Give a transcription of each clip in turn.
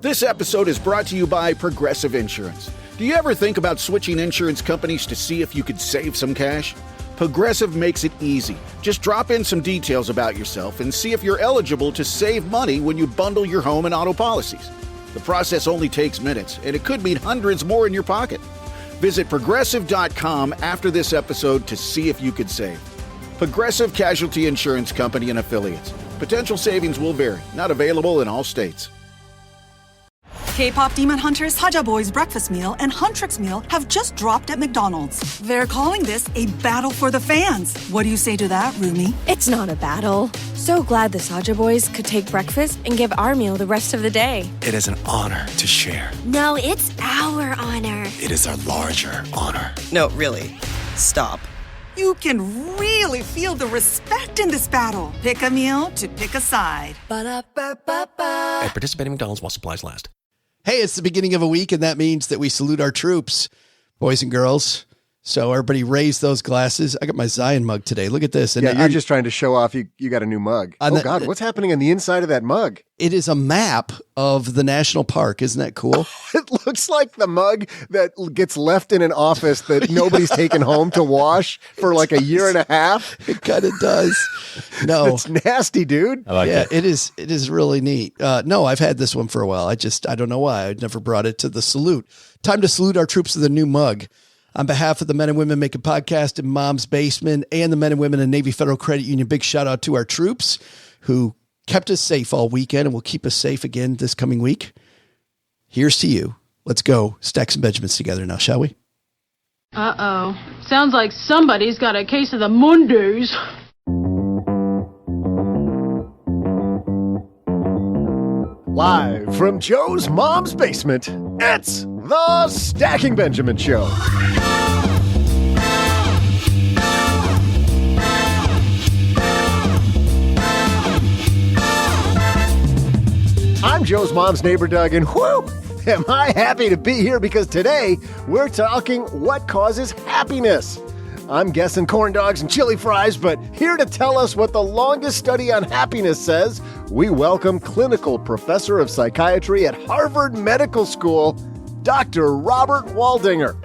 This episode is brought to you by Progressive Insurance. Do you ever think about switching insurance companies to see if you could save some cash? Progressive makes it easy. Just drop in some details about yourself and see if you're eligible to save money when you bundle your home and auto policies. The process only takes minutes, and it could mean hundreds more in your pocket. Visit Progressive.com after this episode to see if you could save. Progressive Casualty Insurance Company and Affiliates. Potential savings will vary. Not available in all states. K-pop Demon Hunters, Haja Boys breakfast meal and Huntrix meal have just dropped at McDonald's. They're calling this a battle for the fans. What do you say to that, Rumi? It's not a battle. So glad the Saja Boys could take breakfast and give our meal the rest of the day. It is an honor to share. No, it's our honor. It is our larger honor. No, really. Stop. You can really feel the respect in this battle. Pick a meal to pick a side. Ba-da-ba-ba-ba. At participating McDonald's while supplies last. Hey, it's the beginning of a week, and that means that we salute our troops, boys and girls. So everybody raise those glasses. I got my Zion mug today. Look at this. And yeah, you're just trying to show off you got a new mug. Oh, God, what's happening on the inside of that mug? It is a map of the national park. Isn't that cool? It looks like the mug that gets left in an office that nobody's taken home to wash for like a year and a half. It kind of does. No. It's nasty, dude. I like it. It is really neat. No, I've had this one for a while. I don't know why. I'd never brought it to the salute. Time to salute our troops with a new mug. On behalf of the men and women making podcast in Mom's Basement and the men and women in Navy Federal Credit Union, big shout out to our troops who kept us safe all weekend and will keep us safe again this coming week. Here's to you. Let's go stack some Benjamins together now, shall we? Uh-oh. Sounds like somebody's got a case of the Mondays. Live from Joe's Mom's Basement, it's the Stacking Benjamin Show. I'm Joe's mom's neighbor, Doug, and whoo, am I happy to be here because today we're talking what causes happiness. I'm guessing corn dogs and chili fries, but here to tell us what the longest study on happiness says, we welcome clinical professor of psychiatry at Harvard Medical School, Dr. Robert Waldinger.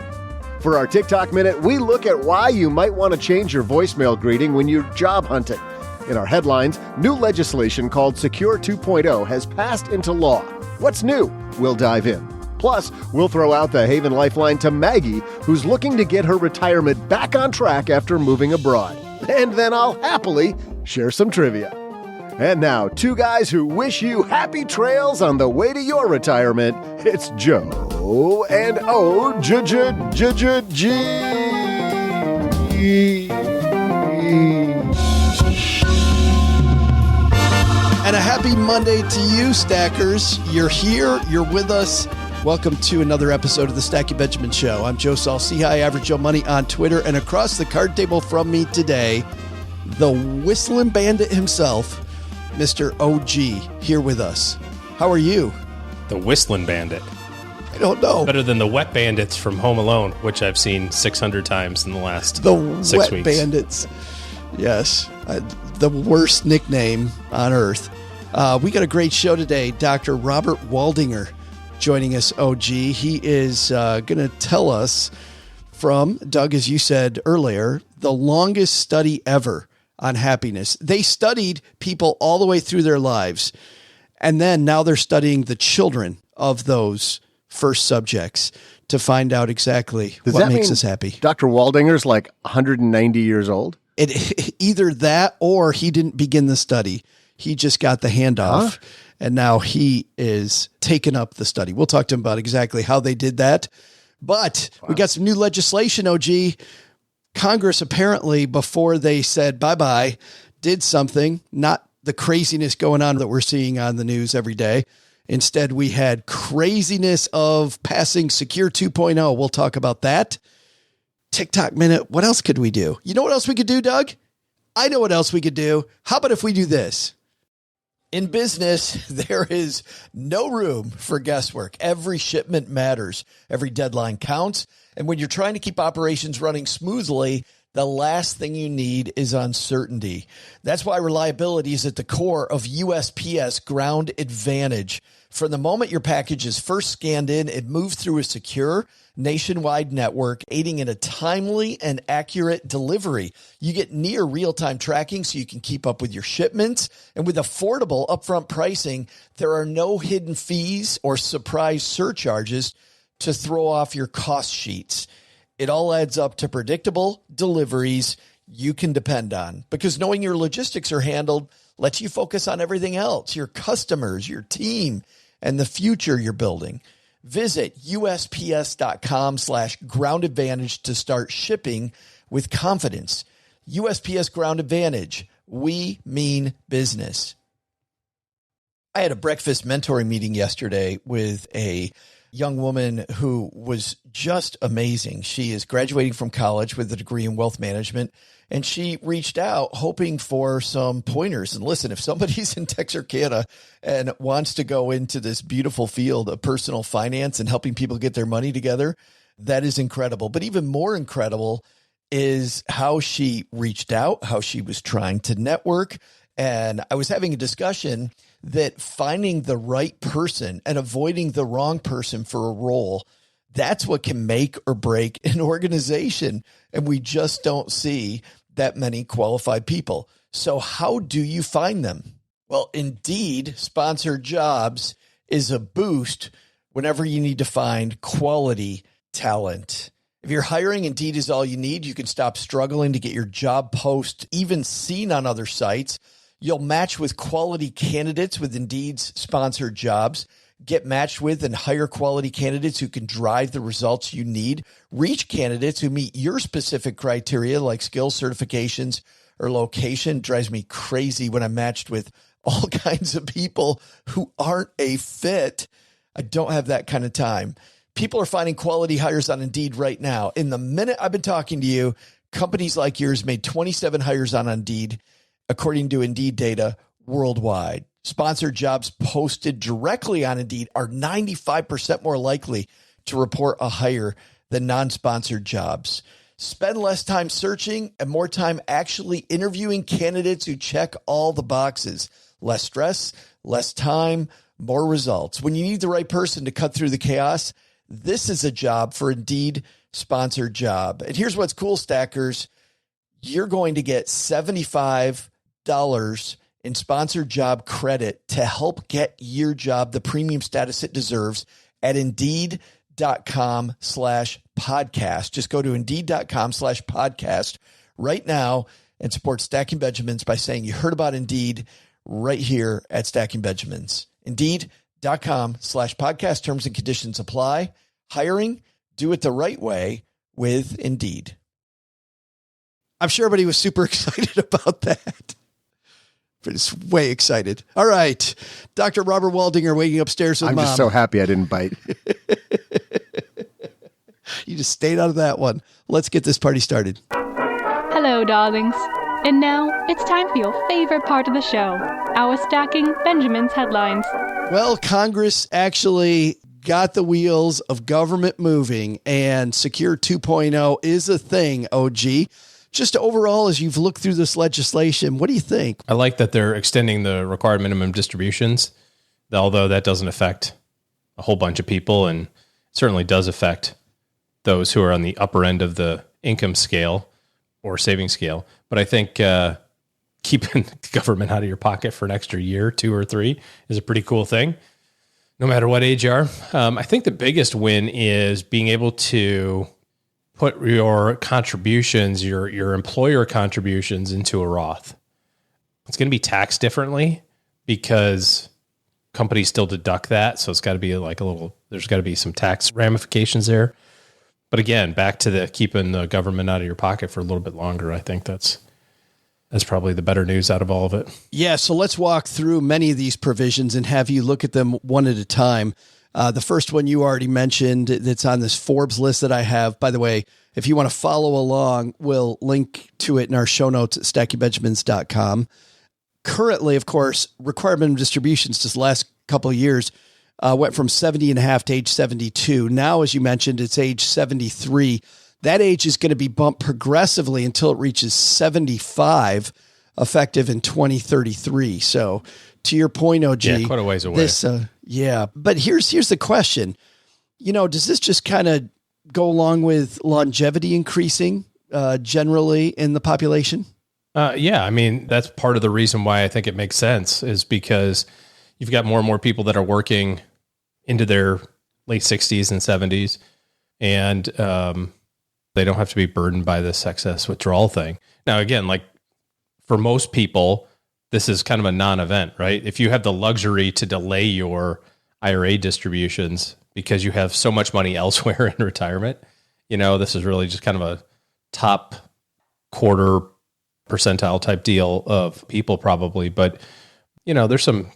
For our TikTok Minute, we look at why you might want to change your voicemail greeting when you're job hunting. In our headlines, new legislation called Secure 2.0 has passed into law. What's new? We'll dive in. Plus, we'll throw out the Haven Lifeline to Maggie, who's looking to get her retirement back on track after moving abroad. And then I'll happily share some trivia. And now, two guys who wish you happy trails on the way to your retirement. It's Joe and O-J-J-J-J-G. And a happy Monday to you, Stackers. You're here. You're with us. Welcome to another episode of the Stacking Benjamin Show. I'm Joe Saul-Sehy, Average Joe Money on Twitter. And across the card table from me today, the Whistling Bandit himself, Mr. OG, here with us. How are you? The Whistling Bandit. I don't know. Better than the Wet Bandits from Home Alone, which I've seen 600 times in the last 6 weeks. Wet Bandits. Yes. The worst nickname on earth. We got a great show today. Dr. Robert Waldinger joining us, OG. He is going to tell us from, Doug, as you said earlier, the longest study ever on happiness. They studied people all the way through their lives. And then now they're studying the children of those first subjects to find out exactly what makes us happy. Dr. Waldinger's like 190 years old? Either that or he didn't begin the study. He just got the handoff, and now he is taking up the study. We'll talk to him about exactly how they did that. But we got some new legislation, OG. Congress apparently, before they said bye-bye, did something, not the craziness going on that we're seeing on the news every day. Instead, we had craziness of passing Secure 2.0. We'll talk about that. TikTok Minute. What else could we do? You know what else we could do, Doug? I know what else we could do. How about if we do this? In business, there is no room for guesswork. Every shipment matters. Every deadline counts. And when you're trying to keep operations running smoothly, the last thing you need is uncertainty. That's why reliability is at the core of USPS Ground Advantage. From the moment your package is first scanned in, it moves through a secure nationwide network, aiding in a timely and accurate delivery. You get near real-time tracking so you can keep up with your shipments. And with affordable upfront pricing, there are no hidden fees or surprise surcharges to throw off your cost sheets. It all adds up to predictable deliveries you can depend on, because knowing your logistics are handled lets you focus on everything else, your customers, your team, and the future you're building. Visit USPS.com/Ground Advantage to start shipping with confidence. USPS Ground Advantage. We mean business. I had a breakfast mentoring meeting yesterday with a young woman who was just amazing. She is graduating from college with a degree in wealth management, and she reached out hoping for some pointers. And listen, if somebody's in Texarkana and wants to go into this beautiful field of personal finance and helping people get their money together, that is incredible. But even more incredible is how she reached out, how she was trying to network. And I was having a discussion that finding the right person and avoiding the wrong person for a role, that's what can make or break an organization. And we just don't see that many qualified people. So how do you find them? Well, Indeed sponsored jobs is a boost whenever you need to find quality talent. If you're hiring, Indeed is all you need. You can stop struggling to get your job post even seen on other sites. You'll match with quality candidates with Indeed's sponsored jobs. Get matched with and hire quality candidates who can drive the results you need. Reach candidates who meet your specific criteria like skills, certifications, or location. It drives me crazy when I'm matched with all kinds of people who aren't a fit. I don't have that kind of time. People are finding quality hires on Indeed right now. In the minute I've been talking to you, companies like yours made 27 hires on Indeed, according to Indeed data worldwide. Sponsored jobs posted directly on Indeed are 95% more likely to report a hire than non-sponsored jobs. Spend less time searching and more time actually interviewing candidates who check all the boxes. Less stress, less time, more results. When you need the right person to cut through the chaos, this is a job for Indeed sponsored job. And here's what's cool, stackers. You're going to get $75 in sponsored job credit to help get your job the premium status it deserves at Indeed.com/podcast. Just go to Indeed.com/podcast right now and support Stacking Benjamins by saying you heard about Indeed right here at Stacking Benjamins. Indeed.com/podcast. Terms and conditions apply. Hiring, do it the right way with Indeed. I'm sure everybody was super excited about that. But it's way excited. All right. Dr. Robert Waldinger waiting upstairs with Mom. I'm just so happy I didn't bite. You just stayed out of that one. Let's get this party started. Hello, darlings. And now it's time for your favorite part of the show, our Stacking Benjamins headlines. Well, Congress actually got the wheels of government moving, and Secure 2.0 is a thing, OG. Just overall, as you've looked through this legislation, what do you think? I like that they're extending the required minimum distributions, although that doesn't affect a whole bunch of people and certainly does affect those who are on the upper end of the income scale or saving scale. But I think keeping the government out of your pocket for an extra year, 2 or 3, is a pretty cool thing, no matter what age you are. I think the biggest win is being able to put your contributions, your employer contributions into a Roth. It's going to be taxed differently because companies still deduct that. So it's got to be like there's got to be some tax ramifications there. But again, back to the keeping the government out of your pocket for a little bit longer. I think that's probably the better news out of all of it. Yeah. So let's walk through many of these provisions and have you look at them one at a time. The first one you already mentioned that's on this Forbes list that I have. By the way, if you want to follow along, we'll link to it in our show notes at stackingbenjamins.com. Currently, of course, required minimum distributions this last couple of years went from 70 and a half to age 72. Now, as you mentioned, it's age 73. That age is going to be bumped progressively until it reaches 75, effective in 2033. So to your point, OG, yeah, quite a ways away. Yeah. But here's the question. Does this just kind of go along with longevity increasing generally in the population? Yeah. I mean, that's part of the reason why I think it makes sense is because you've got more and more people that are working into their late 60s and 70s, and they don't have to be burdened by this excess withdrawal thing. Now, again, like for most people, this is kind of a non-event, right? If you have the luxury to delay your IRA distributions because you have so much money elsewhere in retirement, this is really just kind of a top quarter percentile type deal of people probably. But, there's some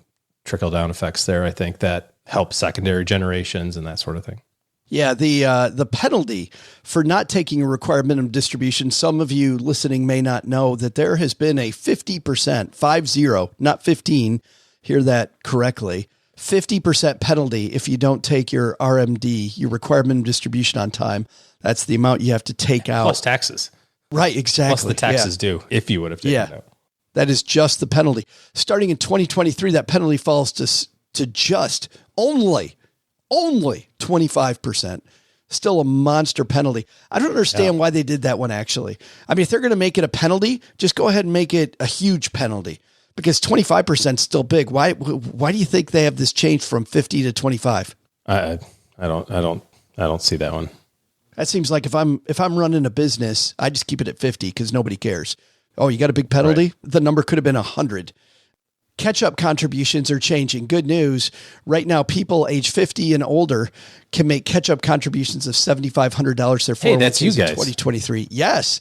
trickle down effects there, I think, that help secondary generations and that sort of thing. Yeah, the penalty for not taking a required minimum distribution, some of you listening may not know that there has been a 50%, 50, not 15, hear that correctly, 50% penalty if you don't take your RMD, your required minimum distribution on time. That's the amount you have to take out. Plus taxes. Right, exactly. Plus the taxes due, if you would have taken it out. That is just the penalty. Starting in 2023, that penalty falls to just only 25%. Still a monster penalty. I don't understand why they did that one, actually. I mean, if they're going to make it a penalty, just go ahead and make it a huge penalty, because 25% is still big. Why do you think they have this change from 50 to 25? I don't see that one. That seems like if I'm running a business, I just keep it at 50 because nobody cares. Oh, you got a big penalty? Right. The number could have been 100. Catch-up contributions are changing. Good news. Right now, people age 50 and older can make catch-up contributions of $7,500. Hey, that's you guys. In 2023. Yes.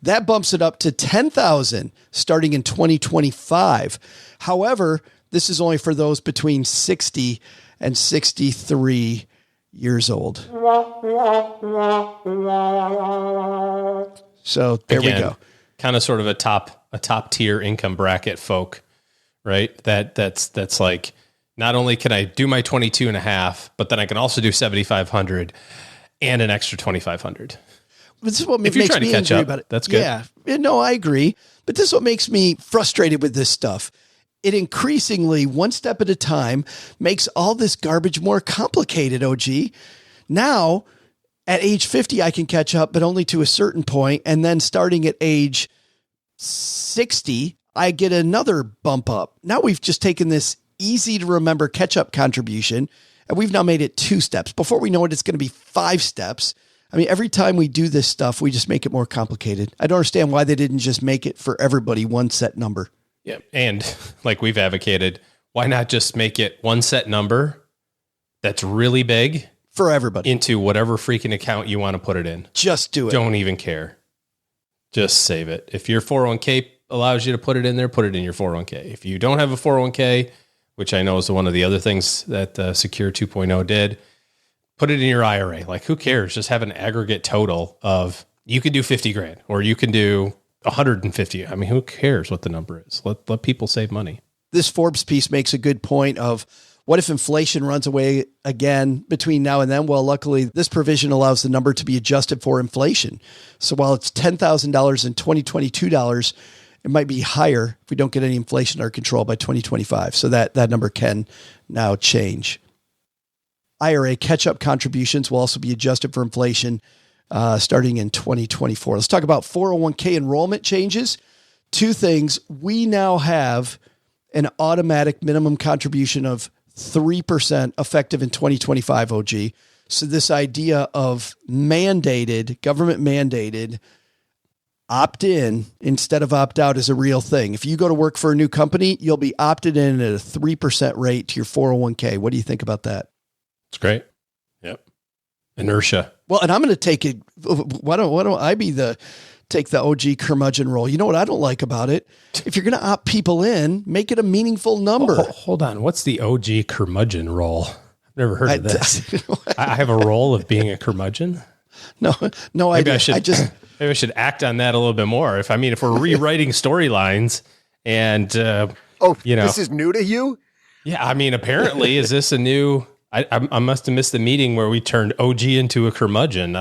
That bumps it up to $10,000 starting in 2025. However, this is only for those between 60 and 63 years old. So there we go. Kind of sort of a top tier income bracket folk. Right. That's like, not only can I do my 22 and a half, but then I can also do 7,500 and an extra 2,500. This is what makes me angry about it. That's good. Yeah, no, I agree. But this is what makes me frustrated with this stuff. It increasingly, one step at a time, makes all this garbage more complicated, OG. Now, at age 50, I can catch up, but only to a certain point. And then starting at age 60, I get another bump up. Now we've just taken this easy to remember catch-up contribution, and we've now made it 2 steps. Before we know it, it's going to be 5 steps. I mean, every time we do this stuff, we just make it more complicated. I don't understand why they didn't just make it for everybody one set number. Yeah. And like we've advocated, why not just make it one set number that's really big for everybody into whatever freaking account you want to put it in? Just do it. Don't even care. Just save it. If your 401k allows you to put it in there, put it in your 401k. If you don't have a 401k, which I know is one of the other things that Secure 2.0 did, put it in your IRA. Like, who cares? Just have an aggregate total of, you can do 50 grand or you can do 150. I mean, who cares what the number is? Let people save money. This Forbes piece makes a good point of, what if inflation runs away again between now and then? Well, luckily, this provision allows the number to be adjusted for inflation. So while it's $10,000 in 2022 dollars, it might be higher if we don't get any inflation under control by 2025. So that number can now change. IRA catch-up contributions will also be adjusted for inflation starting in 2024. Let's talk about 401k enrollment changes. 2 things. We now have an automatic minimum contribution of 3% effective in 2025, OG. So this idea of government mandated, opt-in instead of opt-out is a real thing. If you go to work for a new company, you'll be opted in at a 3% rate to your 401k. What do you think about that? It's great. Yep. Inertia. Well, and I'm going to take it. Why don't I take the OG curmudgeon role? You know what I don't like about it? If you're going to opt people in, make it a meaningful number. Oh, hold on. What's the OG curmudgeon role? I've never heard of this. I have a role of being a curmudgeon? No Maybe idea. Maybe I should act on that a little bit more. If we're rewriting storylines and, this is new to you? Yeah. I mean, apparently, is this a new, I must have missed the meeting where we turned OG into a curmudgeon.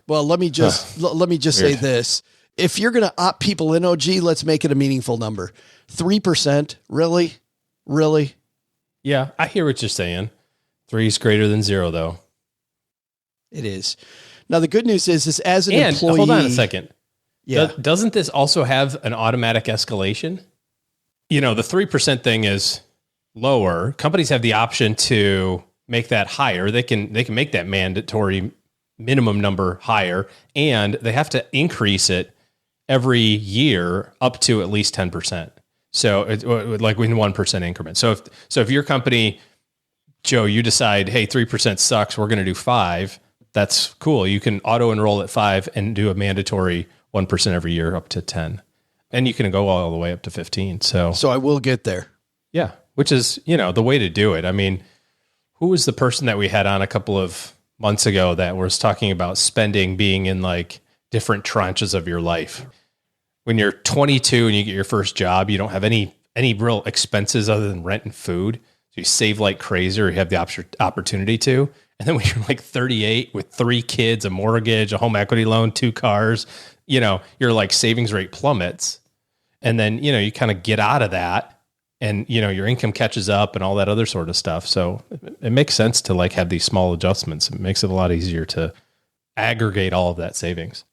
Well, let me just say this. If you're going to opt people in, OG, let's make it a meaningful number. 3%. Really? Yeah. I hear what you're saying. 3 is greater than 0, though. It is. Now, the good news is as an employee... Hold on a second. Yeah. Doesn't this also have an automatic escalation? The 3% thing is lower. Companies have the option to make that higher. They can make that mandatory minimum number higher, and they have to increase it every year up to at least 10%. So like in 1% increments. So if your company, Joe, you decide, hey, 3% sucks, we're going to do 5. That's cool. You can auto enroll at 5 and do a mandatory 1% every year up to 10. And you can go all the way up to 15. So I will get there. Yeah. Which is, the way to do it. I mean, who was the person that we had on a couple of months ago that was talking about spending being in like different tranches of your life? When you're 22 and you get your first job, you don't have any real expenses other than rent and food. So you save like crazy, or you have the opportunity to. And then when you're like 38 with 3 kids, a mortgage, a home equity loan, 2 cars, your like savings rate plummets. And then, you kind of get out of that and, your income catches up and all that other sort of stuff. So it makes sense to like have these small adjustments. It makes it a lot easier to aggregate all of that savings.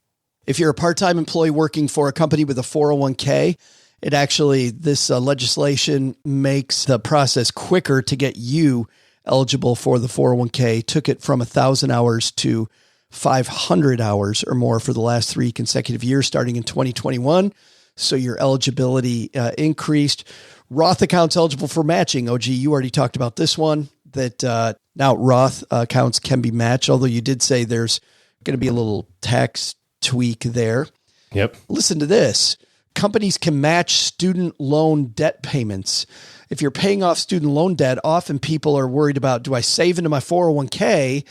If you're a part-time employee working for a company with a 401k, it actually, this legislation makes the process quicker to get you eligible for the 401k. Took it from 1,000 hours to 500 hours or more for the last 3 consecutive years, starting in 2021. So your eligibility increased. Roth accounts eligible for matching. OG, you already talked about this one, that now Roth accounts can be matched, although you did say there's going to be a little tax tweak there. Yep. Listen to this. Companies can match student loan debt payments. If you're paying off student loan debt, often people are worried about, do I save into my 401k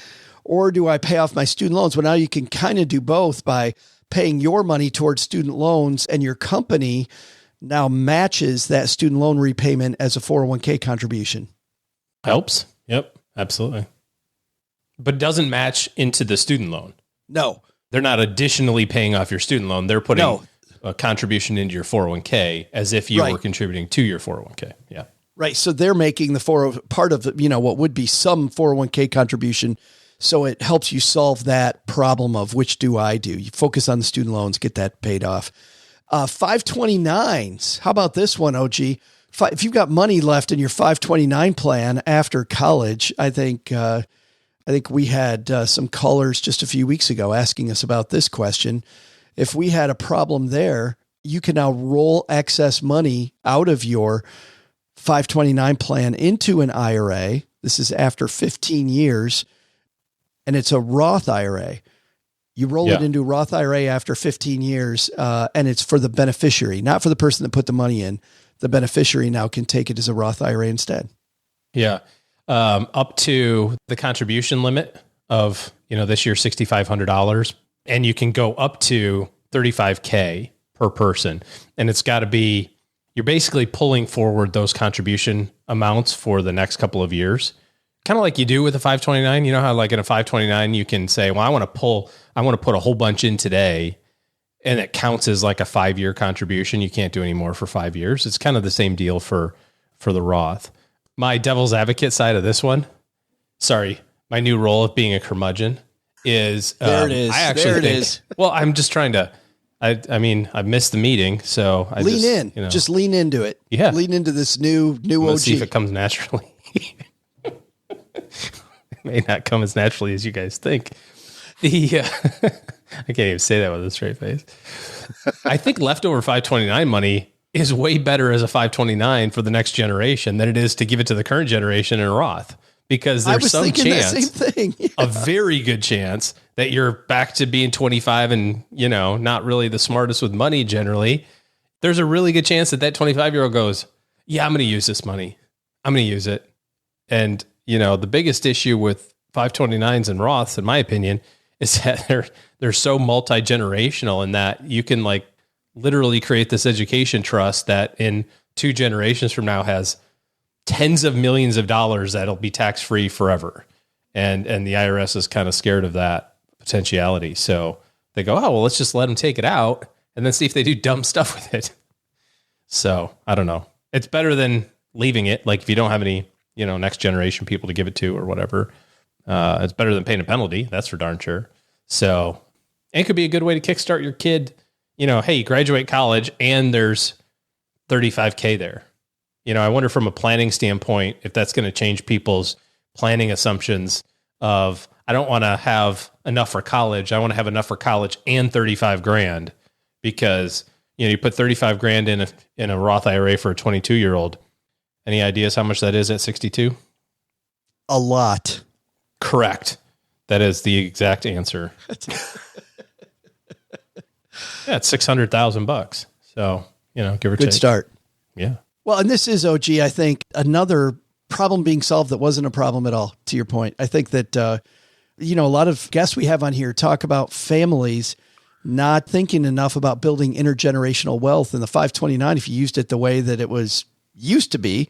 or do I pay off my student loans? Well, now you can kind of do both by paying your money towards student loans, and your company now matches that student loan repayment as a 401k contribution. Helps. Yep, absolutely. But doesn't match into the student loan. No. They're not additionally paying off your student loan. They're putting a contribution into your 401k as if you were contributing to your 401k. Yeah. Right. So they're making the part of what would be some 401k contribution. So it helps you solve that problem of which do I do. You focus on the student loans, get that paid off. 529s. How about this one, OG? If you've got money left in your 529 plan after college, I think we had some callers just a few weeks ago asking us about this question. If we had a problem there, you can now roll excess money out of your 529 plan into an IRA. This is after 15 years, and it's a Roth IRA. You roll it into a Roth IRA after 15 years, and it's for the beneficiary, not for the person that put the money in. The beneficiary now can take it as a Roth IRA instead. Yeah. Up to the contribution limit of, this year, $6,500. And you can go up to $35,000 per person. And it's got to be, you're basically pulling forward those contribution amounts for the next couple of years. Kind of like you do with a 529. You know how like in a 529, you can say, well, I want to put a whole bunch in today. And it counts as like a 5-year contribution. You can't do any more for 5 years. It's kind of the same deal for the Roth. My devil's advocate side of this one, my new role of being a curmudgeon is, there it is. I actually think, well, I'm just trying to, I mean, I missed the meeting, so I lean in, just lean into it. Yeah. Lean into this new Let's OG. see if it comes naturally. It may not come as naturally as you guys think. I can't even say that with a straight face. I think leftover 529 money is way better as a 529 for the next generation than it is to give it to the current generation in a Roth, because there's some chance, a very good chance, that you're back to being 25 and, not really the smartest with money generally. There's a really good chance that 25-year-old goes, yeah, I'm going to use this money. I'm going to use it. And, the biggest issue with 529s and Roths, in my opinion, is that they're so multi-generational in that you can like literally create this education trust that in 2 generations from now has tens of millions of dollars that'll be tax-free forever. And the IRS is kind of scared of that potentiality. So they go, oh, well, let's just let them take it out and then see if they do dumb stuff with it. So I don't know. It's better than leaving it. Like if you don't have any next generation people to give it to or whatever. It's better than paying a penalty. That's for darn sure. So it could be a good way to kickstart your kid. Hey, you graduate college and there's $35K there. I wonder from a planning standpoint, if that's going to change people's planning assumptions of, I don't want to have enough for college. I want to have enough for college and 35 grand because, you put 35 grand in a Roth IRA for a 22-year-old. Any ideas how much that is at 62? A lot. Correct. That is the exact answer. Yeah, it's $600,000. So, give or take. Good start. Yeah. Well, and this is, OG, I think, another problem being solved that wasn't a problem at all, to your point. I think that, a lot of guests we have on here talk about families not thinking enough about building intergenerational wealth. And the 529, if you used it the way that it was used to be,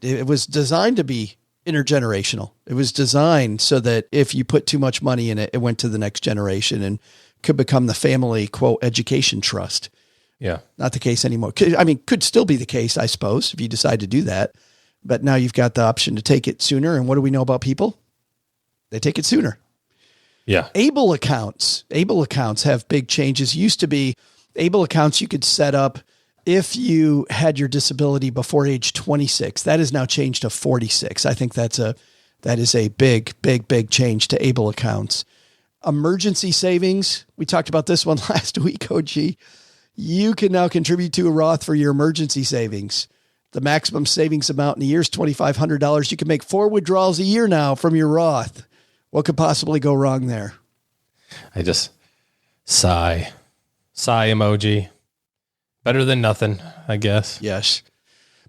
it was designed to be intergenerational. It was designed so that if you put too much money in it, it went to the next generation and could become the family, quote, education trust. Yeah. Not the case anymore. Could still be the case, I suppose, if you decide to do that. But now you've got the option to take it sooner. And what do we know about people? They take it sooner. Yeah. ABLE accounts have big changes. Used to be ABLE accounts you could set up if you had your disability before age 26. That is now changed to 46. I think that is a big change to ABLE accounts. Emergency savings. We talked about this one last week, OG. You can now contribute to a Roth for your emergency savings. The maximum savings amount in a year is $2,500. You can make 4 withdrawals a year now from your Roth. What could possibly go wrong there? I just sigh emoji. Better than nothing, I guess. Yes.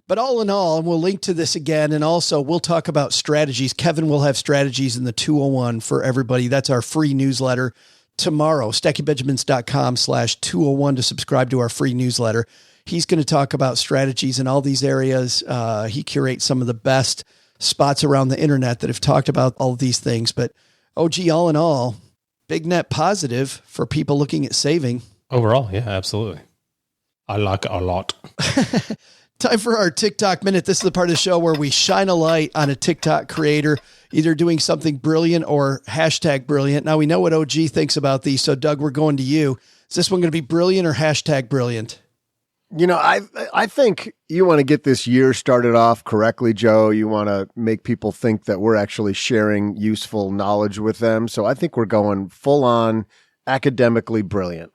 But all in all, and we'll link to this again, and also we'll talk about strategies. Kevin will have strategies in the 201 for everybody. That's our free newsletter tomorrow. StackingBenjamins.com/201 to subscribe to our free newsletter. He's going to talk about strategies in all these areas. He curates some of the best spots around the internet that have talked about all of these things. But OG, all in all, big net positive for people looking at saving. Overall, yeah, absolutely. I like it a lot. Time for our TikTok minute. This is the part of the show where we shine a light on a TikTok creator, either doing something brilliant or hashtag brilliant. Now we know what OG thinks about these. So Doug, we're going to you. Is this one going to be brilliant or hashtag brilliant? I think you want to get this year started off correctly, Joe. You want to make people think that we're actually sharing useful knowledge with them. So I think we're going full on academically brilliant.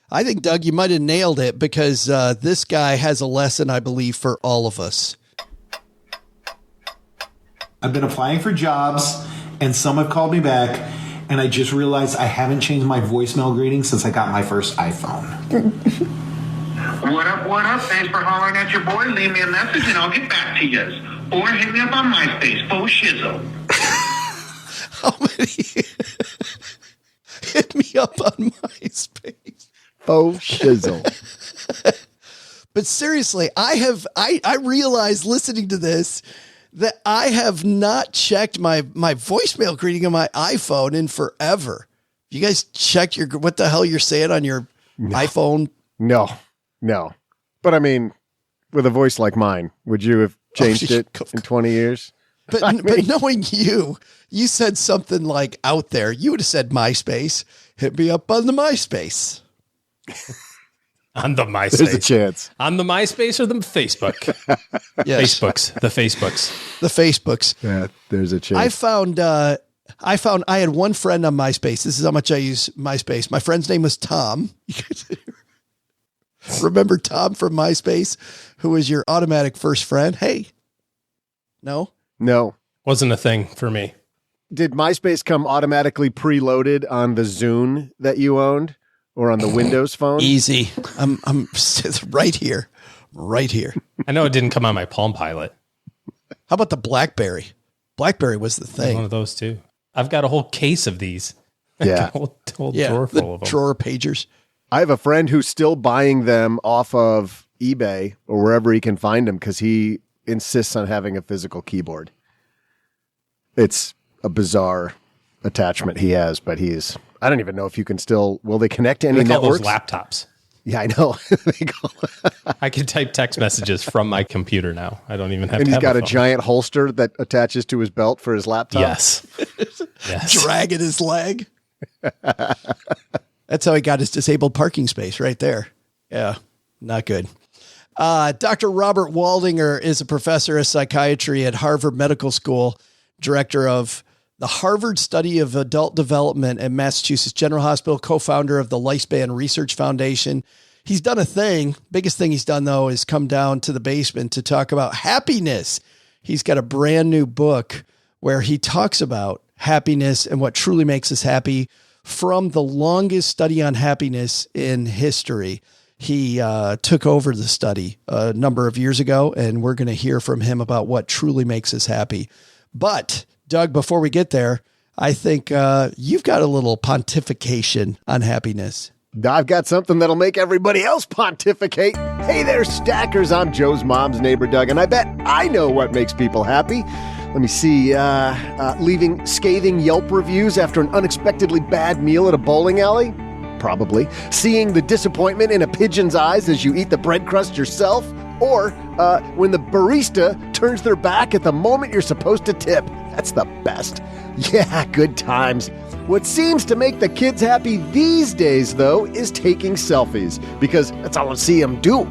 I think, Doug, you might have nailed it because this guy has a lesson, I believe, for all of us. I've been applying for jobs, and some have called me back, and I just realized I haven't changed my voicemail greeting since I got my first iPhone. What up? Thanks for hollering at your boy. Leave me a message, and I'll get back to you. Or hit me up on MySpace, faux shizzle. How many? Hit me up on MySpace. Faux shizzle. But seriously, I realized listening to this that I have not checked my voicemail greeting on my iPhone in forever. You guys check what the hell you're saying on your iPhone? No. But I mean, with a voice like mine, would you have changed it in 20 years? But knowing you said something like out there, you would have said MySpace. Hit me up on the MySpace. On the MySpace. There's a chance. On the MySpace or the Facebook? Yes. The Facebooks. Yeah, there's a chance. I found I had one friend on MySpace. This is how much I use MySpace. My friend's name was Tom. Remember Tom from MySpace, who was your automatic first friend? Hey. No. Wasn't a thing for me. Did MySpace come automatically preloaded on the Zune that you owned? Or on the Windows phone? Easy. I'm right here. I know it didn't come on my Palm Pilot. How about the BlackBerry? BlackBerry was the thing. One of those too. I've got a whole case of these. Yeah. A whole drawer full of them. Drawer pagers. I have a friend who's still buying them off of eBay or wherever he can find them because he insists on having a physical keyboard. It's a bizarre attachment he has, but I don't even know if you can still, will they connect to any networks? Those laptops. Yeah, I know. I can type text messages from my computer now. I don't even have and to he's have got a phone. giant holster that attaches to his belt for his laptop. Yes. Yes. Dragging his leg. That's how he got his disabled parking space right there. Yeah, not good. Dr. Robert Waldinger is a professor of psychiatry at Harvard Medical School, director of the Harvard Study of Adult Development at Massachusetts General Hospital, co-founder of the Lifespan Research Foundation. He's done a thing. Biggest thing he's done, though, is come down to the basement to talk about happiness. He's got a brand new book where he talks about happiness and what truly makes us happy from the longest study on happiness in history. He took over the study a number of years ago, and we're going to hear from him about what truly makes us happy. But Doug, before we get there, I think you've got a little pontification on happiness. I've got something that'll make everybody else pontificate. Hey there, stackers. I'm Joe's mom's neighbor, Doug, and I bet I know what makes people happy. Let me see. Leaving scathing Yelp reviews after an unexpectedly bad meal at a bowling alley? Probably. Seeing the disappointment in a pigeon's eyes as you eat the bread crust yourself? Or when the barista turns their back at the moment you're supposed to tip. That's the best. Yeah, good times. What seems to make the kids happy these days, though, is taking selfies, because that's all I see them do.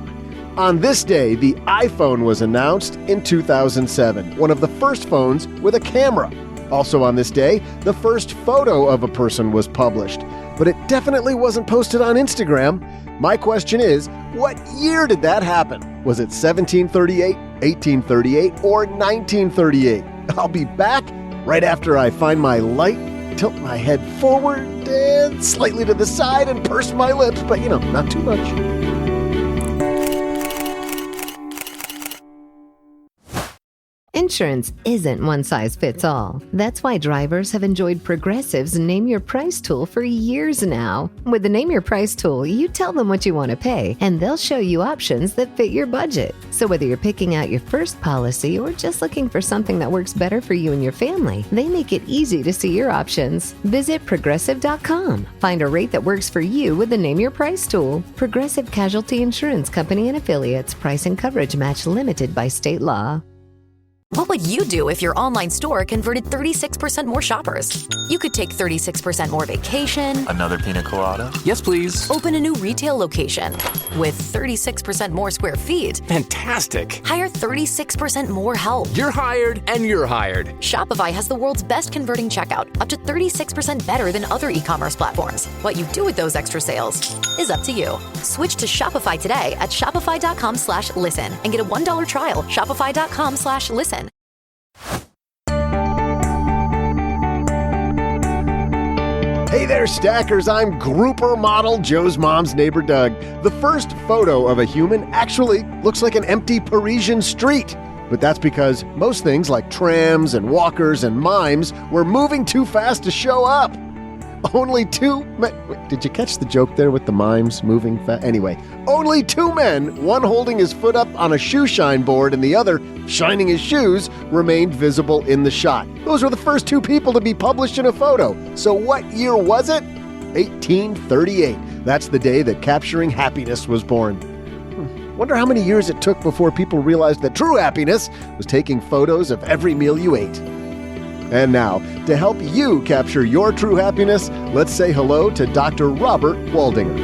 On this day, the iPhone was announced in 2007, one of the first phones with a camera. Also on this day, the first photo of a person was published, but it definitely wasn't posted on Instagram. My question is, what year did that happen? Was it 1738, 1838, or 1938? I'll be back right after I find my light, tilt my head forward and slightly to the side and purse my lips, but not too much. Insurance isn't one size fits all. That's why drivers have enjoyed Progressive's Name Your Price tool for years now. With the Name Your Price tool, you tell them what you want to pay, and they'll show you options that fit your budget. So whether you're picking out your first policy or just looking for something that works better for you and your family, they make it easy to see your options. Visit Progressive.com. Find a rate that works for you with the Name Your Price tool. Progressive Casualty Insurance Company and Affiliates. Price and coverage match limited by state law. What would you do if your online store converted 36% more shoppers? You could take 36% more vacation. Another pina colada? Yes, please. Open a new retail location with 36% more square feet. Fantastic. Hire 36% more help. You're hired and you're hired. Shopify has the world's best converting checkout, up to 36% better than other e-commerce platforms. What you do with those extra sales is up to you. Switch to Shopify today at shopify.com/listen and get a $1 trial. Shopify.com/listen. Hey there, stackers. I'm grouper model Joe's mom's neighbor, Doug. The first photo of a human actually looks like an empty Parisian street. But that's because most things like trams and walkers and mimes were moving too fast to show up. Only two men... Wait, did you catch the joke there with the mimes moving fast? Anyway, only two men, one holding his foot up on a shoe shine board and the other shining his shoes, remained visible in the shot. Those were the first two people to be published in a photo. So what year was it? 1838. That's the day that capturing happiness was born. Wonder how many years it took before people realized that true happiness was taking photos of every meal you ate. And now, to help you capture your true happiness, let's say hello to Dr. Robert Waldinger.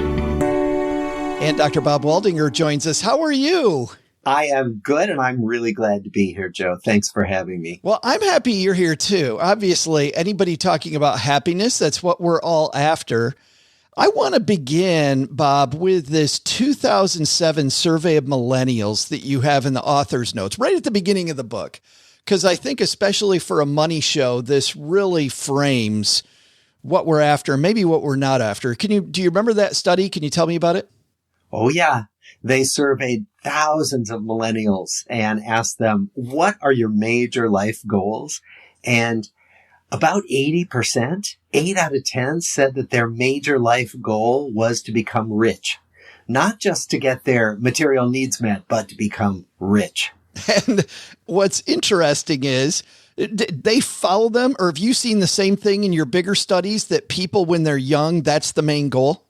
And Dr. Bob Waldinger joins us. How are you? I am good, and I'm really glad to be here, Joe. Thanks for having me. Well, I'm happy you're here, too. Obviously, anybody talking about happiness, that's what we're all after. I want to begin, Bob, with this 2007 survey of millennials that you have in the author's notes, right at the beginning of the book. Because I think especially for a money show, this really frames what we're after, maybe what we're not after. Do you remember that study? Can you tell me about it? Oh, yeah. They surveyed thousands of millennials and asked them, what are your major life goals? And about 80%, 8 out of 10 said that their major life goal was to become rich. Not just to get their material needs met, but to become rich. And what's interesting is, they follow them, or have you seen the same thing in your bigger studies that people, when they're young, that's the main goal?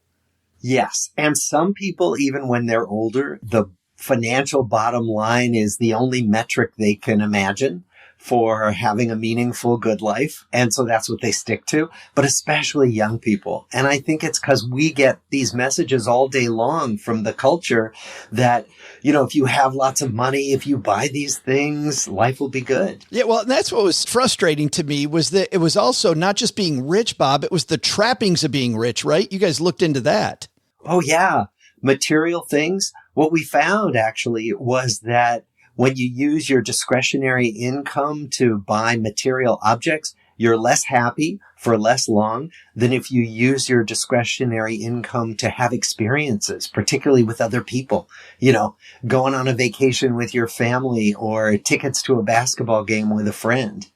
Yes. And some people, even when they're older, the financial bottom line is the only metric they can imagine for having a meaningful, good life. And so that's what they stick to, but especially young people. And I think it's because we get these messages all day long from the culture that, you know, if you have lots of money, if you buy these things, life will be good. Yeah, well, that's what was frustrating to me was that it was also not just being rich, Bob, it was the trappings of being rich, right? You guys looked into that. Oh, yeah. Material things. What we found actually was that when you use your discretionary income to buy material objects, you're less happy for less long than if you use your discretionary income to have experiences, particularly with other people, you know, going on a vacation with your family or tickets to a basketball game with a friend.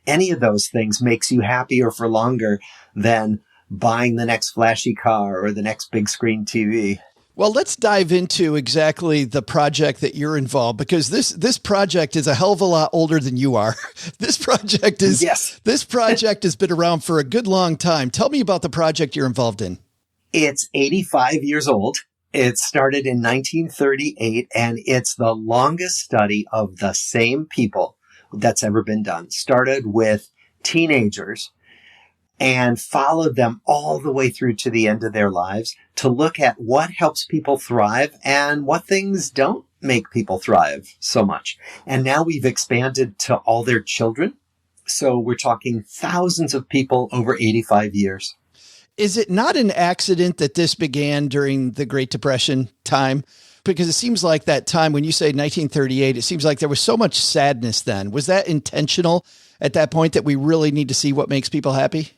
Any of those things makes you happier for longer than buying the next flashy car or the next big screen TV. Well, let's dive into exactly the project that you're involved, because this project is a hell of a lot older than you are. This project has been around for a good long time. Tell me about the project you're involved in. It's 85 years old. It started in 1938, and it's the longest study of the same people that's ever been done. Started with teenagers and followed them all the way through to the end of their lives to look at what helps people thrive and what things don't make people thrive so much. And now we've expanded to all their children. So we're talking thousands of people over 85 years. Is it not an accident that this began during the Great Depression time? Because it seems like that time, when you say 1938, it seems like there was so much sadness then. Was that intentional at that point, that we really need to see what makes people happy?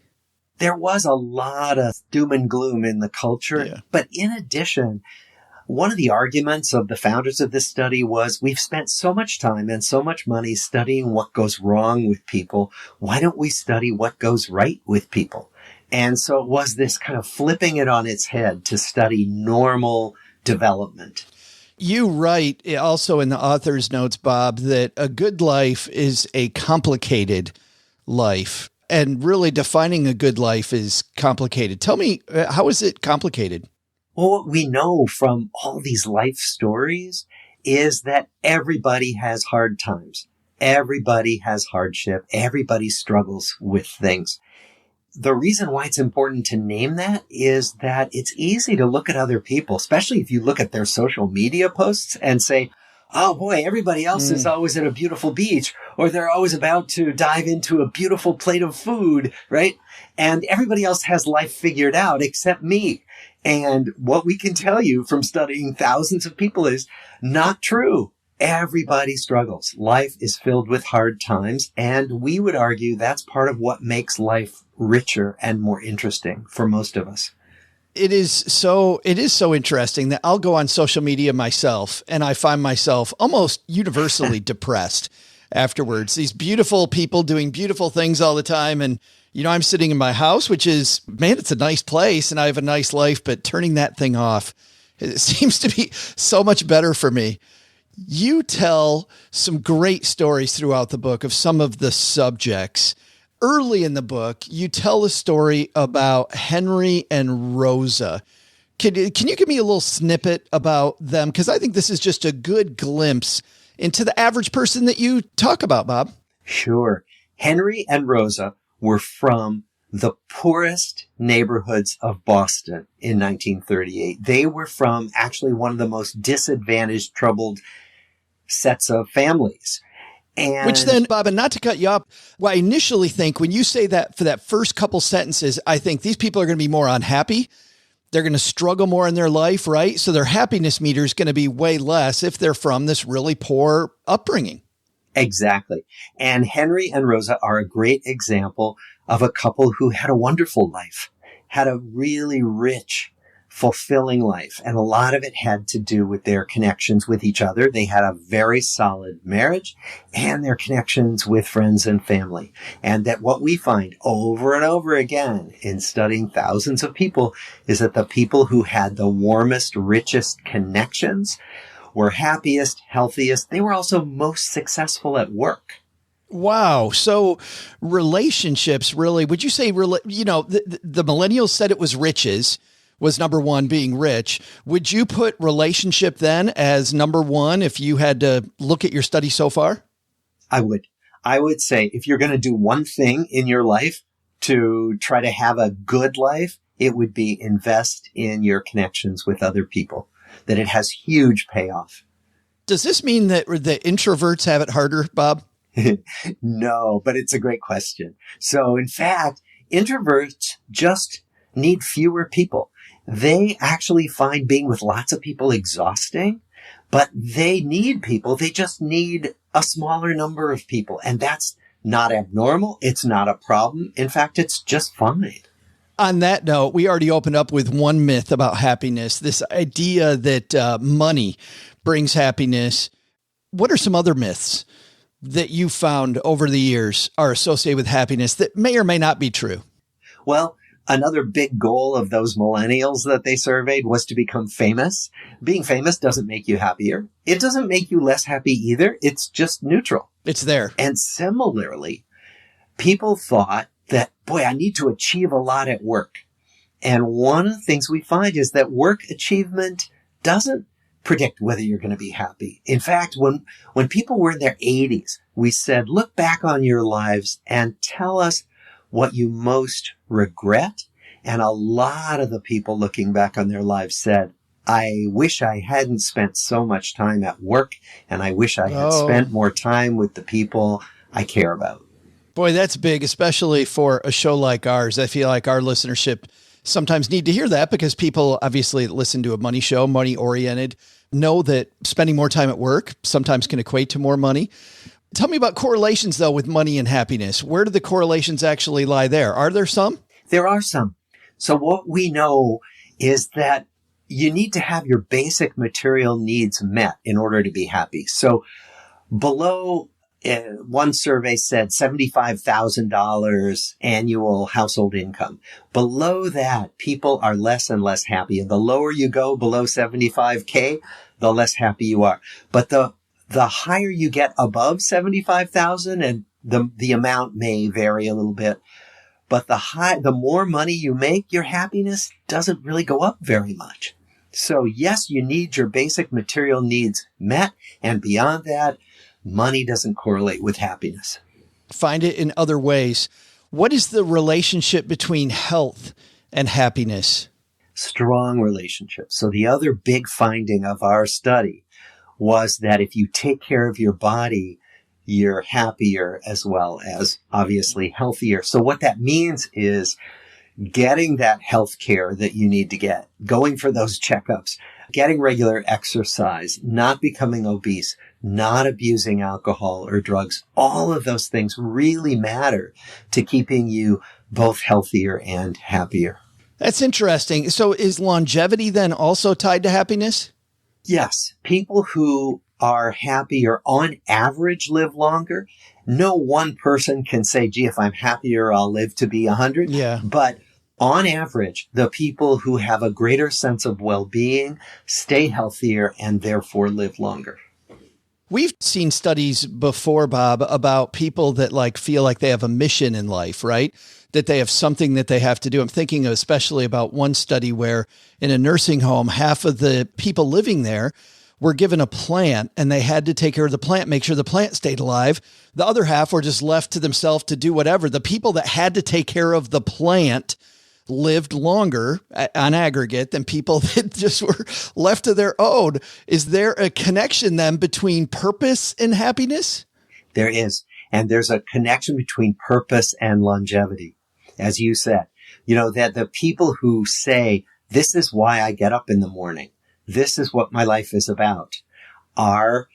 There was a lot of doom and gloom in the culture. Yeah. But in addition, one of the arguments of the founders of this study was, we've spent so much time and so much money studying what goes wrong with people. Why don't we study what goes right with people? And so it was this kind of flipping it on its head to study normal development. You write also in the author's notes, Bob, that a good life is a complicated life. And really defining a good life is complicated. Tell me, how is it complicated? Well, what we know from all these life stories is that everybody has hard times. Everybody has hardship. Everybody struggles with things. The reason why it's important to name that is that it's easy to look at other people, especially if you look at their social media posts and say, oh boy, everybody else is always at a beautiful beach, or they're always about to dive into a beautiful plate of food, right? And everybody else has life figured out except me. And what we can tell you from studying thousands of people is not true. Everybody struggles. Life is filled with hard times. And we would argue that's part of what makes life richer and more interesting for most of us. It is so interesting that I'll go on social media myself and I find myself almost universally depressed afterwards. These beautiful people doing beautiful things all the time. And, you know, I'm sitting in my house, which is, man, it's a nice place and I have a nice life, but turning that thing off, it seems to be so much better for me. You tell some great stories throughout the book of some of the subjects. Early in the book, you tell a story about Henry and Rosa. Can you give me a little snippet about them? Because I think this is just a good glimpse into the average person that you talk about, Bob. Sure. Henry and Rosa were from the poorest neighborhoods of Boston in 1938. They were from actually one of the most disadvantaged, troubled sets of families. And which then, Bob, and not to cut you off, well, I initially think when you say that for that first couple sentences, I think these people are going to be more unhappy. They're going to struggle more in their life, right? So their happiness meter is going to be way less if they're from this really poor upbringing. Exactly. And Henry and Rosa are a great example of a couple who had a wonderful life, had a really rich, fulfilling life. And a lot of it had to do with their connections with each other. They had a very solid marriage and their connections with friends and family. And that what we find over and over again in studying thousands of people is that the people who had the warmest, richest connections were happiest, healthiest. They were also most successful at work. Wow. So relationships really, would you say, you know, the millennials said it was riches. was number one, being rich. Would you put relationship then as number one if you had to look at your study so far? I would. I would say if you're going to do one thing in your life to try to have a good life, it would be invest in your connections with other people, that it has huge payoff. Does this mean that the introverts have it harder, Bob? No, but it's a great question. So in fact, introverts just need fewer people. They actually find being with lots of people exhausting, but they need people. They just need a smaller number of people. And that's not abnormal. It's not a problem. In fact, it's just fine. On that note, we already opened up with one myth about happiness, this idea that money brings happiness. What are some other myths that you found over the years are associated with happiness that may or may not be true? Well, another big goal of those millennials that they surveyed was to become famous. Being famous doesn't make you happier. It doesn't make you less happy either. It's just neutral. It's there. And similarly, people thought that, boy, I need to achieve a lot at work. And one of the things we find is that work achievement doesn't predict whether you're going to be happy. In fact, when people were in their 80s, we said, look back on your lives and tell us what you most regret. And a lot of the people looking back on their lives said, I wish I hadn't spent so much time at work, and I wish I had spent more time with the people I care about. Boy, that's big, especially for a show like ours. I feel like our listenership sometimes need to hear that because people obviously listen to a money show, money oriented, know that spending more time at work sometimes can equate to more money. Tell me about correlations though with money and happiness. Where do the correlations actually lie there? Are there some? There are some. So what we know is that you need to have your basic material needs met in order to be happy. So below, one survey said $75,000 annual household income. Below that, people are less and less happy. And the lower you go below 75K, the less happy you are. But the higher you get above 75,000, and the amount may vary a little bit, but the more money you make, your happiness doesn't really go up very much. So yes, you need your basic material needs met. And beyond that, money doesn't correlate with happiness. Find it in other ways. What is the relationship between health and happiness? Strong relationship. So the other big finding of our study was that if you take care of your body, you're happier as well as obviously healthier. So what that means is getting that health care that you need to get, going for those checkups, getting regular exercise, not becoming obese, not abusing alcohol or drugs. All of those things really matter to keeping you both healthier and happier. That's interesting. So is longevity then also tied to happiness? Yes. People who are happier on average live longer. No one person can say, gee, if I'm happier, I'll live to be 100. Yeah. But on average, the people who have a greater sense of well-being stay healthier and therefore live longer. We've seen studies before, Bob, about people that feel like they have a mission in life, right? That they have something that they have to do. I'm thinking especially about one study where in a nursing home, half of the people living there were given a plant and they had to take care of the plant, make sure the plant stayed alive. The other half were just left to themselves to do whatever. The people that had to take care of the plant lived longer on aggregate than people that just were left to their own. Is there a connection then between purpose and happiness? There is. And there's a connection between purpose and longevity. As you said, that the people who say, this is why I get up in the morning, this is what my life is about, are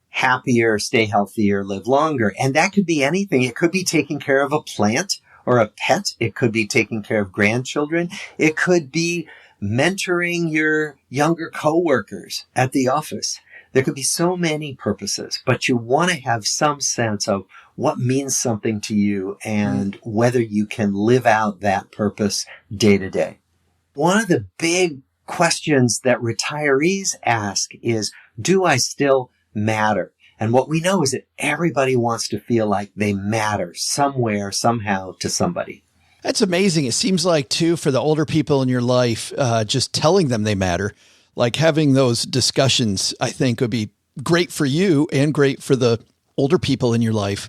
happier, stay healthier, live longer. And that could be anything. It could be taking care of a plant or a pet. It could be taking care of grandchildren. It could be mentoring your younger coworkers at the office. There could be so many purposes, but you want to have some sense of what means something to you and whether you can live out that purpose day to day. One of the big questions that retirees ask is, do I still matter? And what we know is that everybody wants to feel like they matter somewhere, somehow to somebody. That's amazing. It seems like, too, for the older people in your life, just telling them they matter, like having those discussions, I think would be great for you and great for the older people in your life.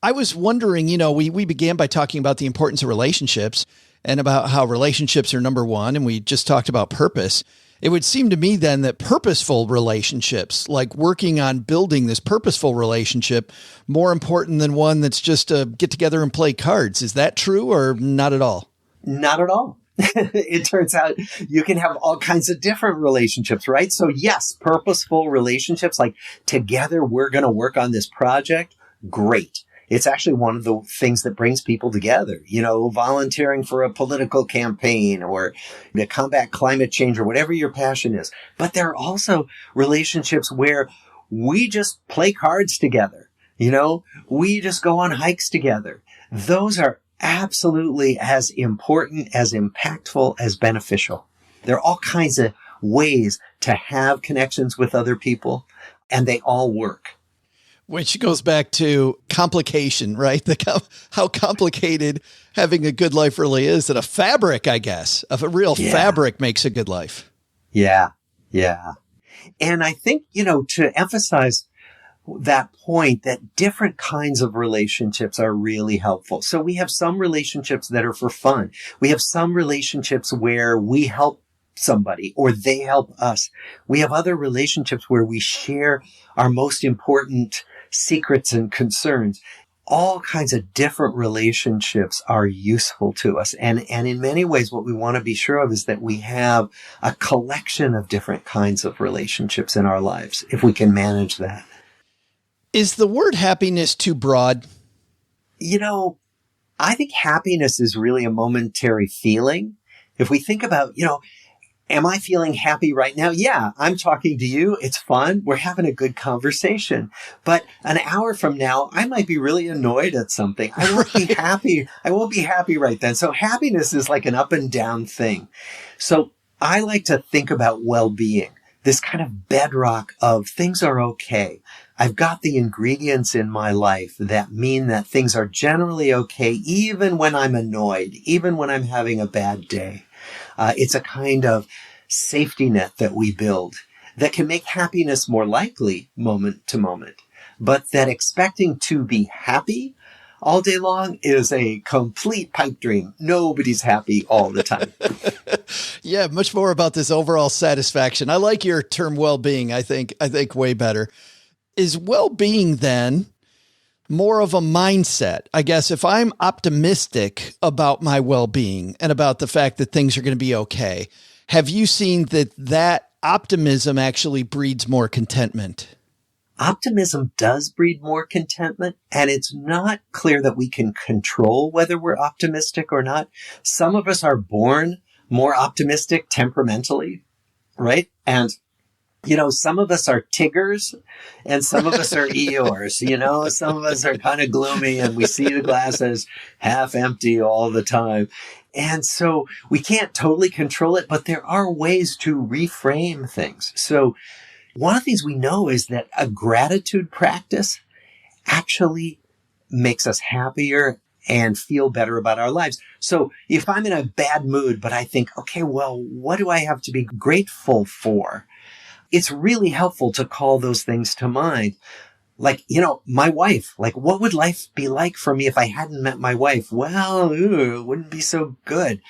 I was wondering, we began by talking about the importance of relationships and about how relationships are number one. And we just talked about purpose. It would seem to me then that purposeful relationships, like working on building this purposeful relationship, more important than one that's just a get together and play cards. Is that true or not at all? Not at all. It turns out you can have all kinds of different relationships, right? So yes, purposeful relationships, like together we're going to work on this project. Great. It's actually one of the things that brings people together, volunteering for a political campaign or to combat climate change or whatever your passion is. But there are also relationships where we just play cards together. We just go on hikes together. Those are absolutely as important, as impactful, as beneficial. There are all kinds of ways to have connections with other people, and they all work. Which goes back to complication, right? How complicated having a good life really is. And a fabric, I guess, of a real fabric makes a good life. Yeah. Yeah. And I think, to emphasize that point, that different kinds of relationships are really helpful. So we have some relationships that are for fun. We have some relationships where we help somebody or they help us. We have other relationships where we share our most important secrets and concerns. All kinds of different relationships are useful to us. And in many ways, what we want to be sure of is that we have a collection of different kinds of relationships in our lives, if we can manage that. Is the word happiness too broad? I think happiness is really a momentary feeling. If we think about, am I feeling happy right now? Yeah, I'm talking to you. It's fun. We're having a good conversation. But an hour from now, I might be really annoyed at something. I won't be happy. I won't be happy right then. So happiness is like an up and down thing. So I like to think about well-being, this kind of bedrock of things are okay. I've got the ingredients in my life that mean that things are generally okay, even when I'm annoyed, even when I'm having a bad day. It's a kind of safety net that we build that can make happiness more likely moment to moment, but that expecting to be happy all day long is a complete pipe dream. Nobody's happy all the time. Yeah, much more about this overall satisfaction. I like your term well-being. I think way better. Is well-being then more of a mindset? I guess if I'm optimistic about my well-being and about the fact that things are going to be okay, have you seen that optimism actually breeds more contentment? Optimism does breed more contentment, and it's not clear that we can control whether we're optimistic or not. Some of us are born more optimistic temperamentally, right? And some of us are Tiggers and some of us are Eeyores, some of us are kind of gloomy and we see the glass as half empty all the time. And so we can't totally control it, but there are ways to reframe things. So one of the things we know is that a gratitude practice actually makes us happier and feel better about our lives. So if I'm in a bad mood, but I think, okay, well, what do I have to be grateful for? It's really helpful to call those things to mind. Like, my wife, what would life be like for me if I hadn't met my wife? Well, it wouldn't be so good.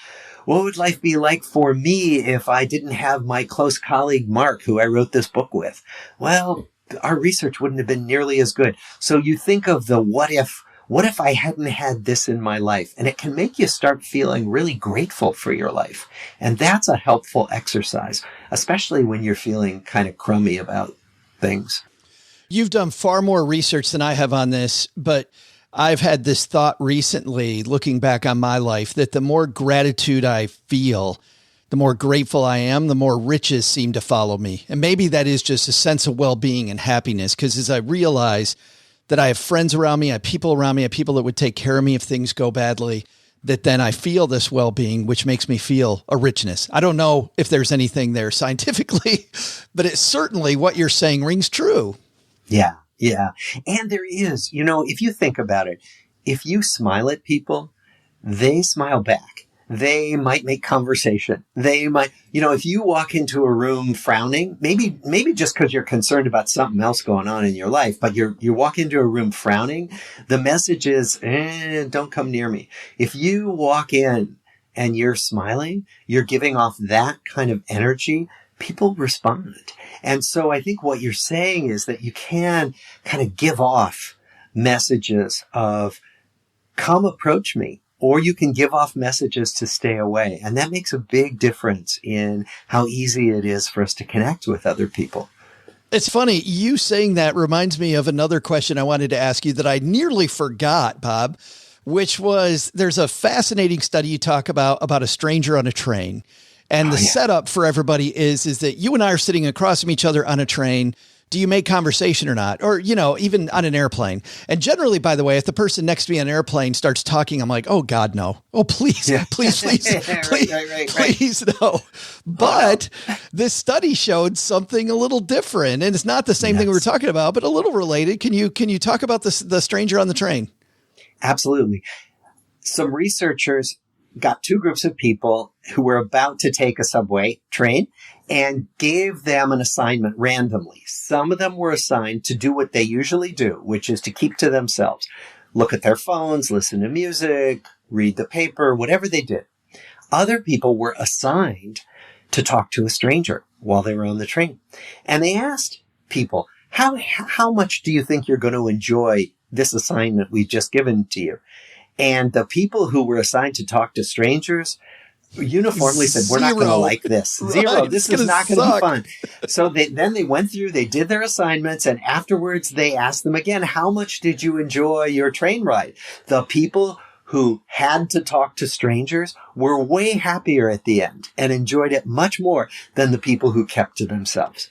What would life be like for me if I didn't have my close colleague, Mark, who I wrote this book with? Well, our research wouldn't have been nearly as good. So you think of the what if I hadn't had this in my life? And it can make you start feeling really grateful for your life. And that's a helpful exercise, especially when you're feeling kind of crummy about things. You've done far more research than I have on this, but I've had this thought recently, looking back on my life, that the more gratitude I feel, the more grateful I am, the more riches seem to follow me. And maybe that is just a sense of well-being and happiness, because as I realize that I have friends around me, I have people around me, I have people that would take care of me if things go badly, that then I feel this well-being, which makes me feel a richness. I don't know if there's anything there scientifically, but it's certainly what you're saying rings true. Yeah. Yeah. And there is, if you think about it, if you smile at people, they smile back. They might make conversation. They might, if you walk into a room frowning, maybe just because you're concerned about something else going on in your life, but you walk into a room frowning, the message is, don't come near me. If you walk in and you're smiling, you're giving off that kind of energy, people respond. And so I think what you're saying is that you can kind of give off messages of, come approach me. Or you can give off messages to stay away. And that makes a big difference in how easy it is for us to connect with other people. It's funny. You saying that reminds me of another question I wanted to ask you that I nearly forgot, Bob, which was there's a fascinating study you talk about a stranger on a train. And the setup for everybody is that you and I are sitting across from each other on a train. Do you make conversation or not? Or, even on an airplane. And generally, by the way, if the person next to me on an airplane starts talking, I'm like, oh God, no. Oh, please, please, please, no. But this study showed something a little different, and it's not the same thing we were talking about, but a little related. Can you talk about the stranger on the train? Absolutely. Some researchers got two groups of people who were about to take a subway train and gave them an assignment randomly. Some of them were assigned to do what they usually do, which is to keep to themselves, look at their phones, listen to music, read the paper, whatever they did. Other people were assigned to talk to a stranger while they were on the train. And they asked people, how much do you think you're going to enjoy this assignment we've just given to you? And the people who were assigned to talk to strangers uniformly said, we're not going to like this. Zero. This is not going to be fun. So they went through, they did their assignments, and afterwards they asked them again, how much did you enjoy your train ride? The people who had to talk to strangers were way happier at the end and enjoyed it much more than the people who kept to themselves.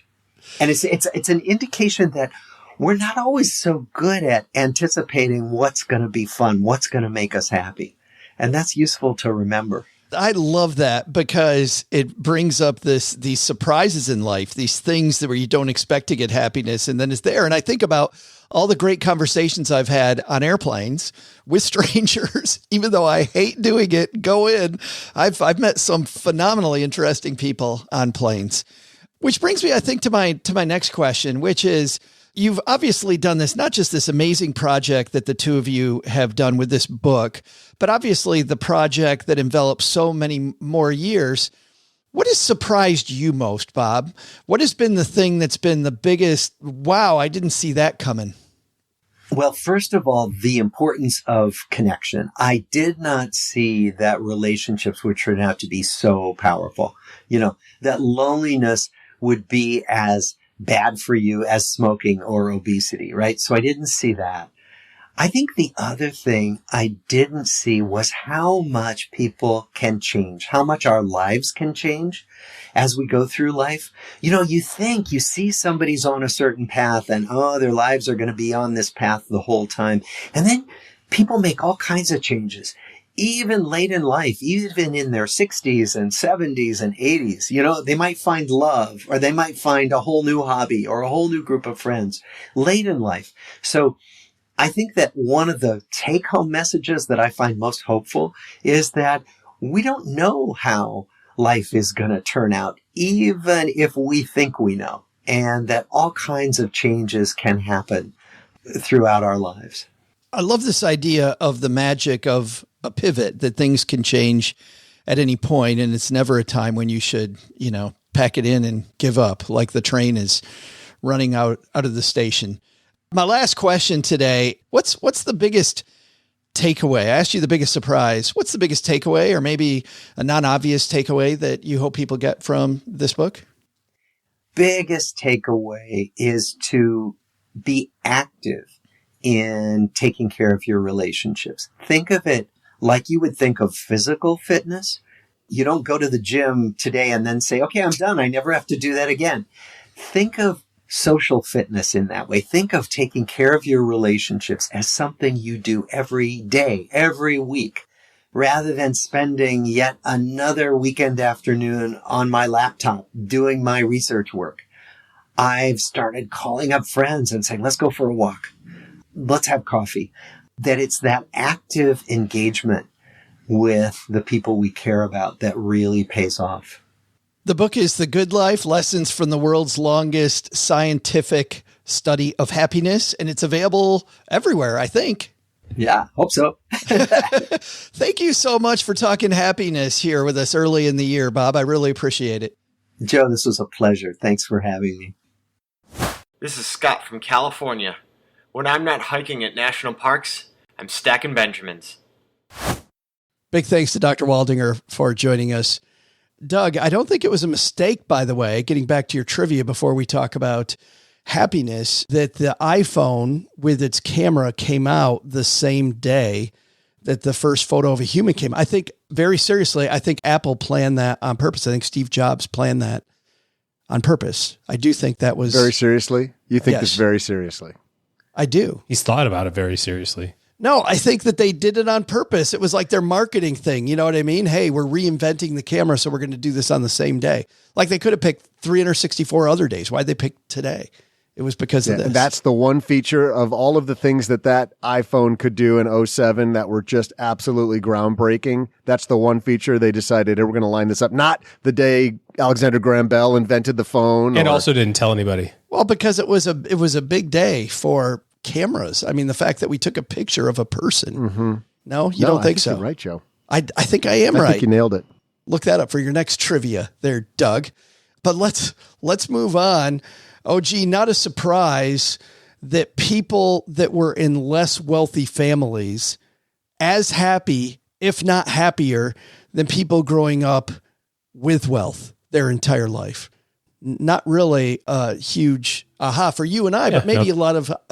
And it's an indication that we're not always so good at anticipating what's going to be fun, what's going to make us happy. And that's useful to remember. I love that because it brings up these surprises in life, these things where you don't expect to get happiness and then it's there. And I think about all the great conversations I've had on airplanes with strangers, even though I hate doing it, go in. I've met some phenomenally interesting people on planes, which brings me, I think, to my next question, which is, you've obviously done this, not just this amazing project that the two of you have done with this book, but obviously the project that enveloped so many more years. What has surprised you most, Bob? What has been the thing that's been the biggest, wow, I didn't see that coming? Well, first of all, the importance of connection. I did not see that relationships would turn out to be so powerful. That loneliness would be as bad for you as smoking or obesity, right? So I didn't see that. I think the other thing I didn't see was how much people can change, how much our lives can change as we go through life. You think you see somebody's on a certain path and, their lives are going to be on this path the whole time. And then people make all kinds of changes. Even late in life, even in their 60s and 70s and 80s, they might find love or they might find a whole new hobby or a whole new group of friends late in life. So I think that one of the take-home messages that I find most hopeful is that we don't know how life is going to turn out, even if we think we know, and that all kinds of changes can happen throughout our lives. I love this idea of the magic of a pivot, that things can change at any point, and it's never a time when you should, pack it in and give up, like the train is running out of the station. My last question today, what's the biggest takeaway? I asked you the biggest surprise. What's the biggest takeaway, or maybe a non-obvious takeaway that you hope people get from this book? Biggest takeaway is to be active in taking care of your relationships. Think of it like you would think of physical fitness. You don't go to the gym today and then say, okay, I'm done. I never have to do that again. Think of social fitness in that way. Think of taking care of your relationships as something you do every day, every week, rather than spending yet another weekend afternoon on my laptop doing my research work. I've started calling up friends and saying, let's go for a walk. Let's have coffee. That it's that active engagement with the people we care about that really pays off. The book is The Good Life, Lessons from the World's Longest Scientific Study of Happiness, and it's available everywhere, I think. Yeah, hope so. Thank you so much for talking happiness here with us early in the year, Bob. I really appreciate it. Joe, this was a pleasure. Thanks for having me. This is Scott from California. When I'm not hiking at national parks, I'm stacking Benjamins. Big thanks to Dr. Waldinger for joining us. Doug, I don't think it was a mistake, by the way, getting back to your trivia before we talk about happiness, that the iPhone with its camera came out the same day that the first photo of a human came. I think, very seriously, I think Apple planned that on purpose. I think Steve Jobs planned that on purpose. I do think that was... Very seriously? You think Yes. this very seriously? I do. He's thought about it very seriously. No, I think that they did it on purpose. It was like their marketing thing. You know what I mean? Hey, we're reinventing the camera, so we're going to do this on the same day. Like they could have picked 364 other days. Why'd they pick today? It was because of this. And that's the one feature of all of the things that iPhone could do in 07 that were just absolutely groundbreaking. That's the one feature they decided, we're going to line this up. Not the day Alexander Graham Bell invented the phone. And also didn't tell anybody. Well, because it was a big day for cameras. I mean, the fact that we took a picture of a person. Mm-hmm. No, you don't think so? You're right, Joe. I think I am right. I think you nailed it. Look that up for your next trivia there, Doug. But let's move on. Oh, gee, not a surprise that people that were in less wealthy families as happy, if not happier, than people growing up with wealth their entire life. Not really a huge aha for you and I, but maybe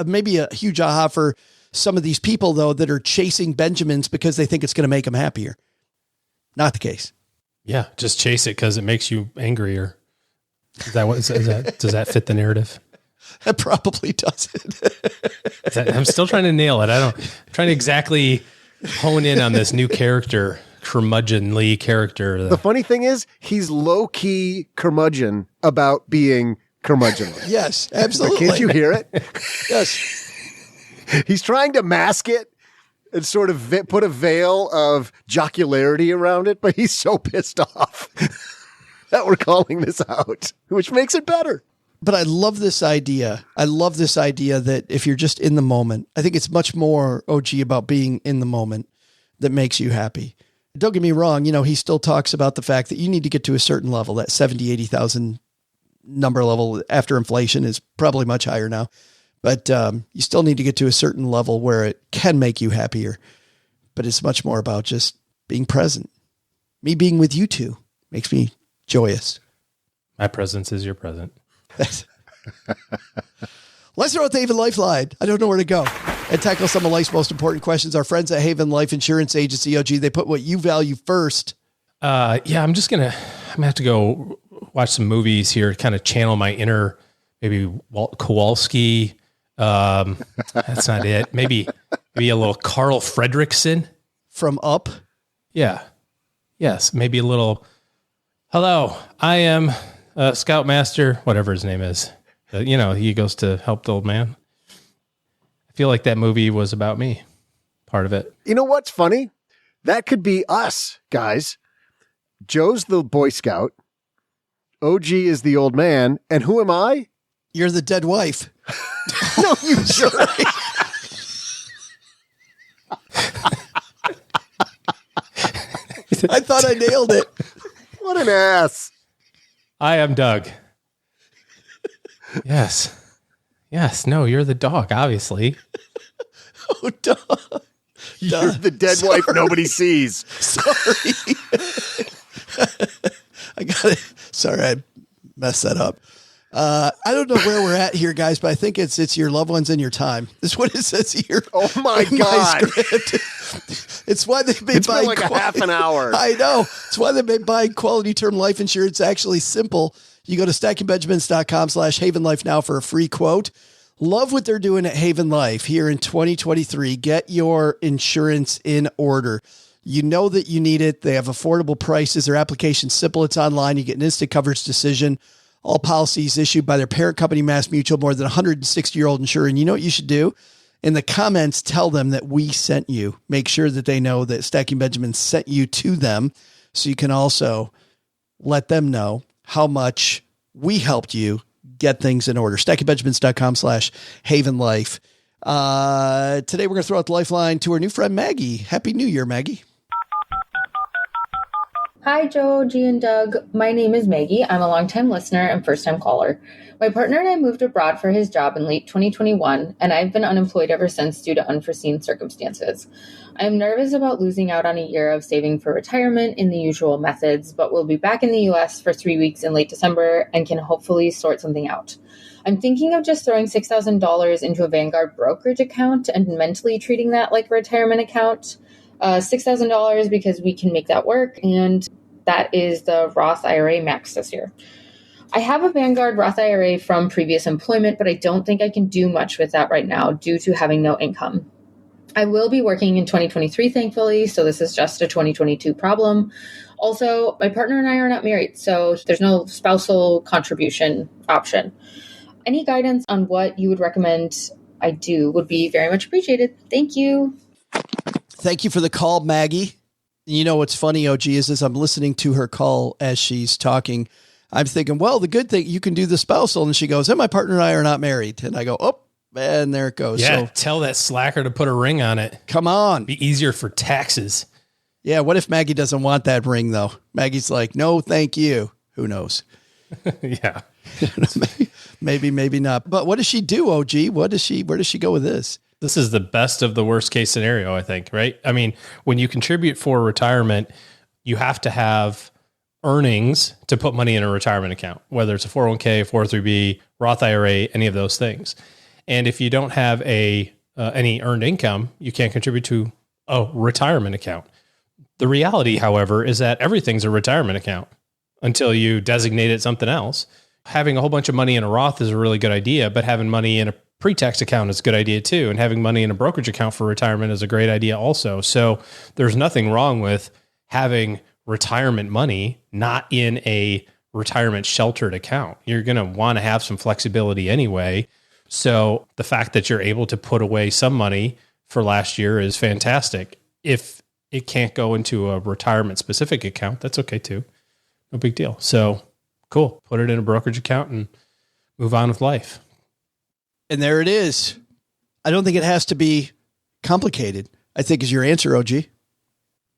maybe a huge aha for some of these people, though, that are chasing Benjamins because they think it's going to make them happier. Not the case. Yeah, just chase it because it makes you angrier. Is that does that fit the narrative? That probably doesn't. I'm still trying to nail it. I'm trying to exactly hone in on this new character, curmudgeonly character. The funny thing is, he's low-key curmudgeon about being curmudgeonly. Yes, absolutely. Can't you hear it? Yes. He's trying to mask it and sort of put a veil of jocularity around it, but he's so pissed off that we're calling this out, which makes it better. But I love this idea. I love this idea that if you're just in the moment, I think it's much more, OG, about being in the moment that makes you happy. Don't get me wrong. He still talks about the fact that you need to get to a certain level, that 70, 80,000 number level after inflation is probably much higher now. But you still need to get to a certain level where it can make you happier. But it's much more about just being present. Me being with you two makes me joyous. My presence is your present. Let's throw out the Haven Lifeline. I don't know where to go. And tackle some of life's most important questions. Our friends at Haven Life Insurance Agency, OG, they put what you value first. I'm gonna have to go watch some movies here, kind of channel my inner, maybe Kowalski. That's not it. Maybe a little Carl Fredrickson from Up. Yeah. Yes. Maybe a little, hello, I am Scoutmaster, whatever his name is. He goes to help the old man. I feel like that movie was about me. Part of it. You know what's funny? That could be us, guys. Joe's the Boy Scout. OG is the old man. And who am I? You're the dead wife. No, you jerk. I thought I nailed it. What an ass. I am Doug. Yes. Yes. No, you're the dog, obviously. Oh, dog. You're the dead wife nobody sees. Sorry. I got it. Sorry, I messed that up. I don't know where we're at here, guys, but I think it's your loved ones and your time. That's what it says here. Oh my God. It's why they've been buying like a half an hour. I know. It's why they've been buying quality term life insurance. Actually simple. You go to stackingbenjamins.com/Haven Life now for a free quote. Love what they're doing at Haven Life here in 2023. Get your insurance in order. You know that you need it. They have affordable prices. Their application's simple. It's online. You get an instant coverage decision. All policies issued by their parent company, Mass Mutual, more than 160-year-old insurer. And you know what you should do? in the comments, tell them that we sent you. Make sure that they know that Stacking Benjamins sent you to them, so you can also let them know how much we helped you get things in order. StackingBenjamins.com/HavenLife. Today we're going to throw out the lifeline to our new friend, Maggie. Happy New Year, Maggie. Hi, Joe, G, and Doug. My name is Maggie. I'm a longtime listener and first-time caller. My partner and I moved abroad for his job in late 2021, and I've been unemployed ever since due to unforeseen circumstances. I am nervous about losing out on a year of saving for retirement in the usual methods, but we'll be back in the U.S. for 3 weeks in late December and can hopefully sort something out. I'm thinking of just throwing $6,000 into a Vanguard brokerage account and mentally treating that like a retirement account. $6,000 because we can make that work, and that is the Roth IRA max this year. I have a Vanguard Roth IRA from previous employment, but I don't think I can do much with that right now due to having no income. I will be working in 2023, thankfully, so this is just a 2022 problem. Also, my partner and I are not married, so there's no spousal contribution option. Any guidance on what you would recommend I do would be very much appreciated. Thank you. Thank you for the call, Maggie. You know what's funny, OG, is as I'm listening to her call as she's talking, I'm thinking, well, the good thing, you can do the spousal. And she goes, and my partner and I are not married. And I go, oh, and there it goes. Yeah, so, tell that slacker to put a ring on it. Come on. Be easier for taxes. Yeah, what if Maggie doesn't want that ring, though? Maggie's like, no, thank you. Who knows? Yeah. Maybe not. But what does she do, OG? Where does she go with this? This is the best of the worst case scenario, I think, right? I mean, when you contribute for retirement, you have to have earnings to put money in a retirement account, whether it's a 401k, 403b, Roth IRA, any of those things. And if you don't have any earned income, you can't contribute to a retirement account. The reality, however, is that everything's a retirement account until you designate it something else. Having a whole bunch of money in a Roth is a really good idea, but having money in a pre-tax account is a good idea too. And having money in a brokerage account for retirement is a great idea also. So there's nothing wrong with having retirement money not in a retirement sheltered account. You're going to want to have some flexibility anyway. So the fact that you're able to put away some money for last year is fantastic. If it can't go into a retirement specific account, that's okay too. No big deal. So cool. Put it in a brokerage account and move on with life. And there it is. I don't think it has to be complicated, I think is your answer, OG.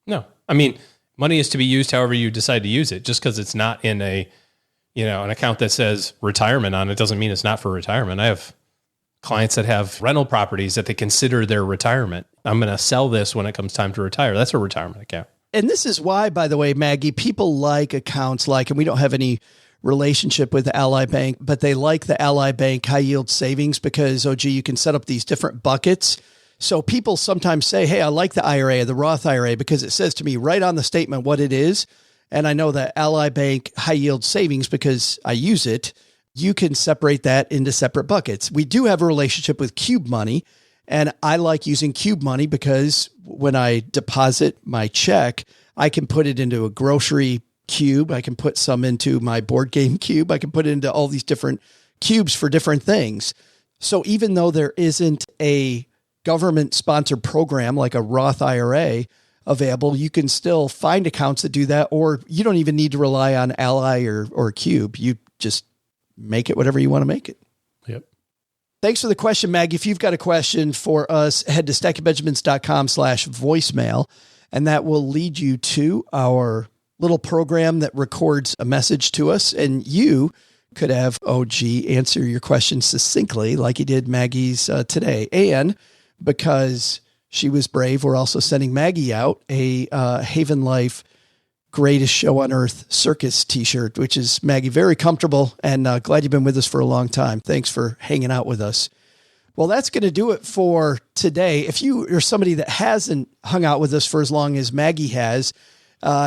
No, I mean, money is to be used however you decide to use it. Just because it's not in an account that says retirement on it doesn't mean it's not for retirement. I have clients that have rental properties that they consider their retirement. I'm going to sell this when it comes time to retire. That's a retirement account. And this is why, by the way, Maggie, people like accounts like, and we don't have any relationship with Ally Bank, but they like the Ally Bank high yield savings because, OG, you can set up these different buckets. So people sometimes say, hey, I like the IRA, the Roth IRA, because it says to me right on the statement what it is. And I know that Ally Bank high yield savings, because I use it, you can separate that into separate buckets. We do have a relationship with Cube Money, and I like using Cube Money because when I deposit my check, I can put it into a grocery cube. I can put some into my board game cube. I can put it into all these different cubes for different things. So even though there isn't a government sponsored program like a Roth IRA available, you can still find accounts that do that, or you don't even need to rely on Ally or Cube. You just make it whatever you want to make it. Yep. Thanks for the question, Maggie. If you've got a question for us, head to stackingbenjamins.com/voicemail, and that will lead you to our little program that records a message to us, and you could have OG answer your question succinctly like he did Maggie's today. And because she was brave, we're also sending Maggie out a Haven Life Greatest Show on Earth Circus t-shirt, which is, Maggie, very comfortable, and glad you've been with us for a long time. Thanks for hanging out with us. Well, that's going to do it for today. If you are somebody that hasn't hung out with us for as long as Maggie has,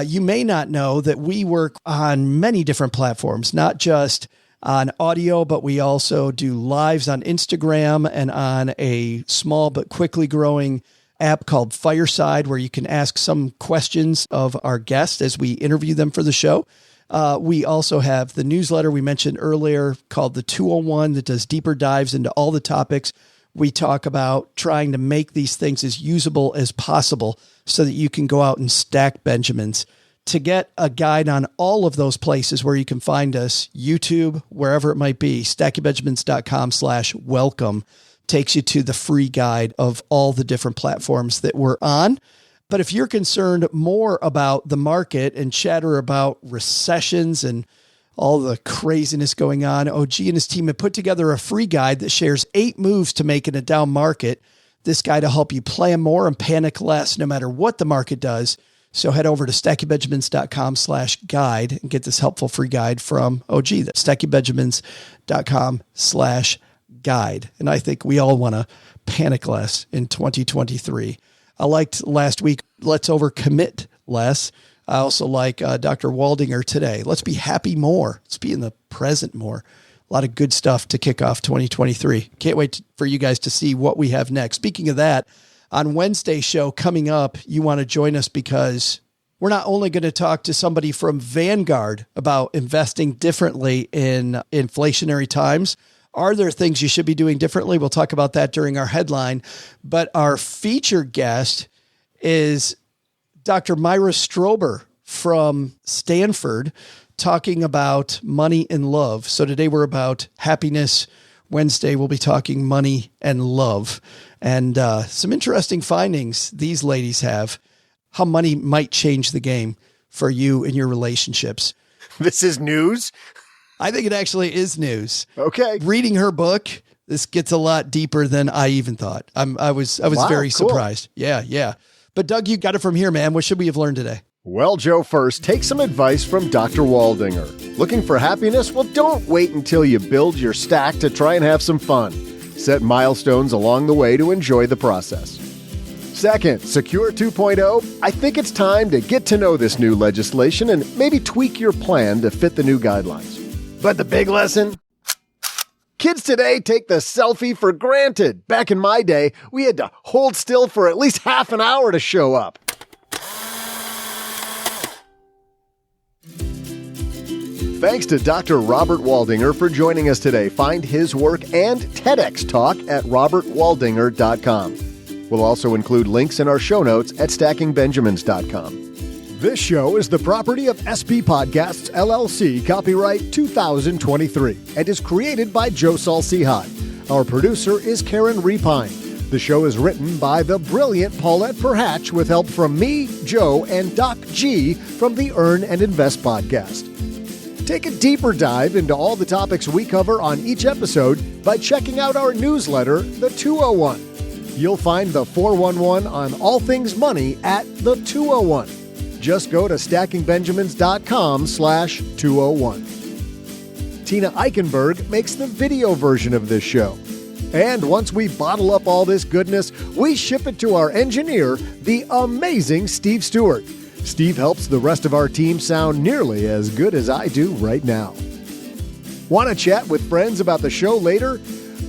you may not know that we work on many different platforms, not just on audio, but we also do lives on Instagram and on a small but quickly growing app called Fireside, where you can ask some questions of our guests as we interview them for the show. We also have the newsletter we mentioned earlier called the 201 that does deeper dives into all the topics we talk about trying to make these things as usable as possible so that you can go out and stack Benjamins. To get a guide on all of those places where you can find us, YouTube, wherever it might be, stackingbenjamins.com/welcome takes you to the free guide of all the different platforms that we're on. But if you're concerned more about the market and chatter about recessions and all the craziness going on, OG and his team have put together a free guide that shares 8 moves to make in a down market. This guide will help you plan more and panic less no matter what the market does. So head over to stackingbenjamins.com/guide and get this helpful free guide from OG. That's stackingbenjamins.com/guide. And I think we all want to panic less in 2023. I liked last week, let's overcommit less. I also like Dr. Waldinger today. Let's be happy more. Let's be in the present more. A lot of good stuff to kick off 2023. Can't wait for you guys to see what we have next. Speaking of that, on Wednesday's show coming up, you want to join us because we're not only going to talk to somebody from Vanguard about investing differently in inflationary times. Are there things you should be doing differently? We'll talk about that during our headline. But our featured guest is Dr. Myra Strober from Stanford talking about money and love. So today we're about happiness. Wednesday, we'll be talking money and love. And some interesting findings these ladies have, how money might change the game for you in your relationships. This is news? I think it actually is news. Okay. Reading her book, this gets a lot deeper than I even thought. I was very surprised. Yeah. But Doug, you got it from here, man. What should we have learned today? Well, Joe, first, take some advice from Dr. Waldinger. Looking for happiness? Well, don't wait until you build your stack to try and have some fun. Set milestones along the way to enjoy the process. Second, Secure 2.0. I think it's time to get to know this new legislation and maybe tweak your plan to fit the new guidelines. But the big lesson? Kids today take the selfie for granted. Back in my day, we had to hold still for at least half an hour to show up. Thanks to Dr. Robert Waldinger for joining us today. Find his work and TEDx talk at robertwaldinger.com. We'll also include links in our show notes at stackingbenjamins.com. This show is the property of SP Podcasts, LLC, copyright 2023, and is created by Joe Salcihat. Our producer is Karen Repine. The show is written by the brilliant Paulette Perhatch with help from me, Joe, and Doc G from the Earn and Invest podcast. Take a deeper dive into all the topics we cover on each episode by checking out our newsletter, The 201. You'll find the 411 on all things money at The 201. Just go to stackingbenjamins.com/201. Tina Eichenberg makes the video version of this show. And once we bottle up all this goodness, we ship it to our engineer, the amazing Steve Stewart. Steve helps the rest of our team sound nearly as good as I do right now. Want to chat with friends about the show later?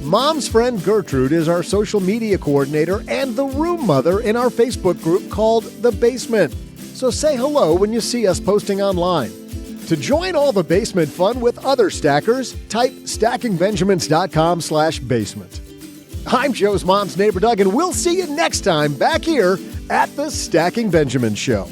Mom's friend Gertrude is our social media coordinator and the room mother in our Facebook group called The Basement. So say hello when you see us posting online. To join all the basement fun with other stackers, type stackingbenjamins.com/basement. I'm Joe's mom's neighbor, Doug, and we'll see you next time back here at the Stacking Benjamin Show.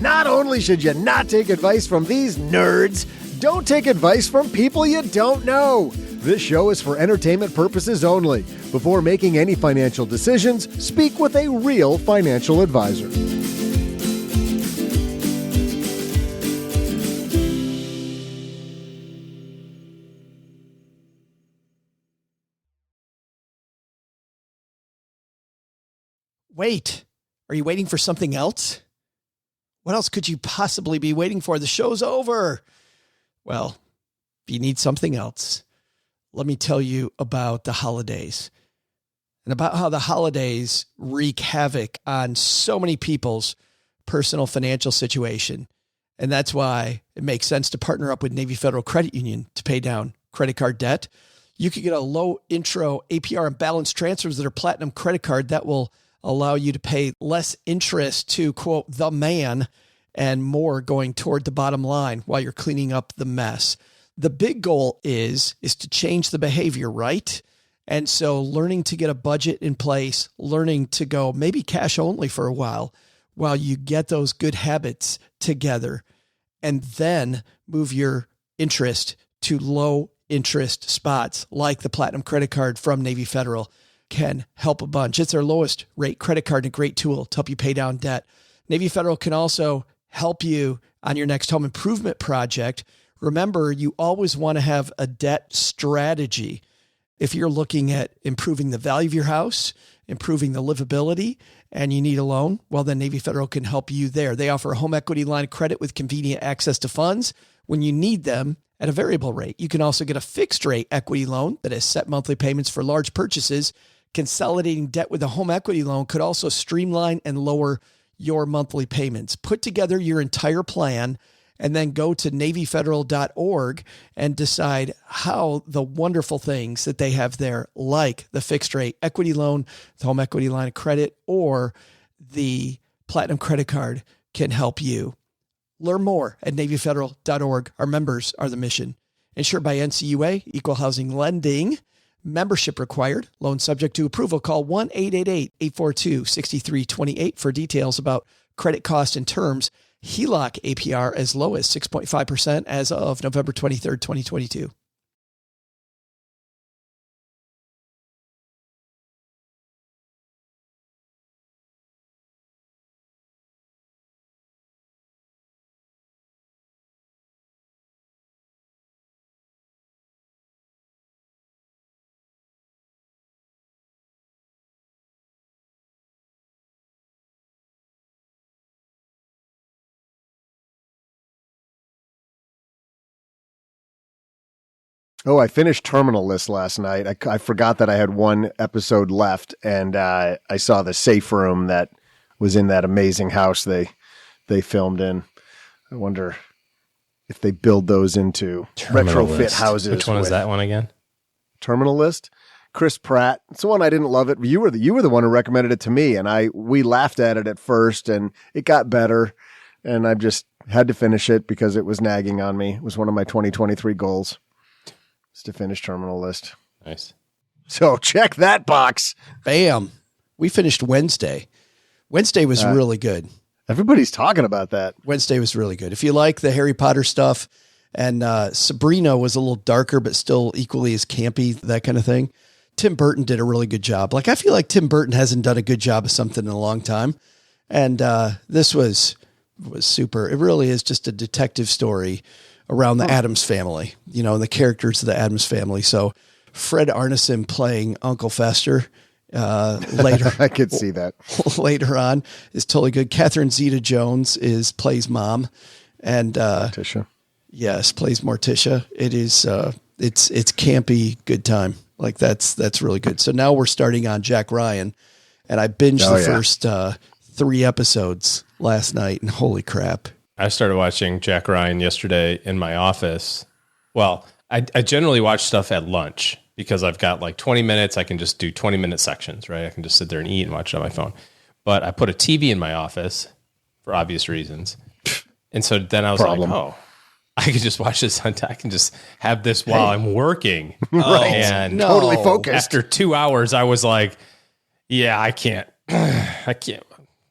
Not only should you not take advice from these nerds, don't take advice from people you don't know. This show is for entertainment purposes only. Before making any financial decisions, speak with a real financial advisor. Wait, are you waiting for something else? What else could you possibly be waiting for? The show's over. Well, if you need something else, let me tell you about the holidays and about how the holidays wreak havoc on so many people's personal financial situation. And that's why it makes sense to partner up with Navy Federal Credit Union to pay down credit card debt. You can get a low intro APR and balance transfers that are platinum credit card that will allow you to pay less interest to, quote, the man, and more going toward the bottom line while you're cleaning up the mess. The big goal is to change the behavior, right? And so learning to get a budget in place, learning to go maybe cash only for a while you get those good habits together, and then move your interest to low interest spots like the Platinum credit card from Navy Federal can help a bunch. It's their lowest rate credit card and a great tool to help you pay down debt. Navy Federal can also help you on your next home improvement project. Remember, you always want to have a debt strategy. If you're looking at improving the value of your house, improving the livability, and you need a loan, well, then Navy Federal can help you there. They offer a home equity line of credit with convenient access to funds when you need them at a variable rate. You can also get a fixed rate equity loan that has set monthly payments for large purchases. Consolidating debt with a home equity loan could also streamline and lower your monthly payments. Put together your entire plan and then go to NavyFederal.org and decide how the wonderful things that they have there, like the fixed rate equity loan, the home equity line of credit, or the Platinum credit card can help you. Learn more at NavyFederal.org. Our members are the mission. Insured by NCUA, Equal Housing Lending. Membership required. Loan subject to approval. Call 1-888-842-6328 for details about credit cost and terms. HELOC APR as low as 6.5% as of November 23rd, 2022. Oh, I finished Terminal List last night. I forgot that I had one episode left, and I saw the safe room that was in that amazing house they filmed in. I wonder if they build those into Terminal retrofit List. houses. Which one is that one again? Terminal List. Chris Pratt. It's the one I didn't love it. You were the one who recommended it to me, and we laughed at it at first, and it got better, and I just had to finish it because it was nagging on me. It was one of my 2023 goals. Is to finish Terminal List. Nice. So check that box. Bam. We finished Wednesday. Wednesday was really good. Everybody's talking about that. Wednesday was really good. If you like the Harry Potter stuff, and Sabrina was a little darker, but still equally as campy, that kind of thing. Tim Burton did a really good job. Like, I feel like Tim Burton hasn't done a good job of something in a long time. And this was super. It really is just a detective story around the Addams family, and the characters of the Addams family. So Fred Arneson playing Uncle Fester later. I could see that. Later on is totally good. Catherine Zeta-Jones plays mom, and Morticia. Yes, plays Morticia. It is it's campy, good time. Like that's really good. So now we're starting on Jack Ryan, and I binged the first 3 episodes last night, and holy crap. I started watching Jack Ryan yesterday in my office. Well, I generally watch stuff at lunch because I've got like 20 minutes. I can just do 20-minute sections, right? I can just sit there and eat and watch it on my phone. But I put a TV in my office for obvious reasons. And so then I was like, oh, I could just watch this. I can just have this while I'm working. Right. And totally focused. After 2 hours, I was like, yeah, I can't.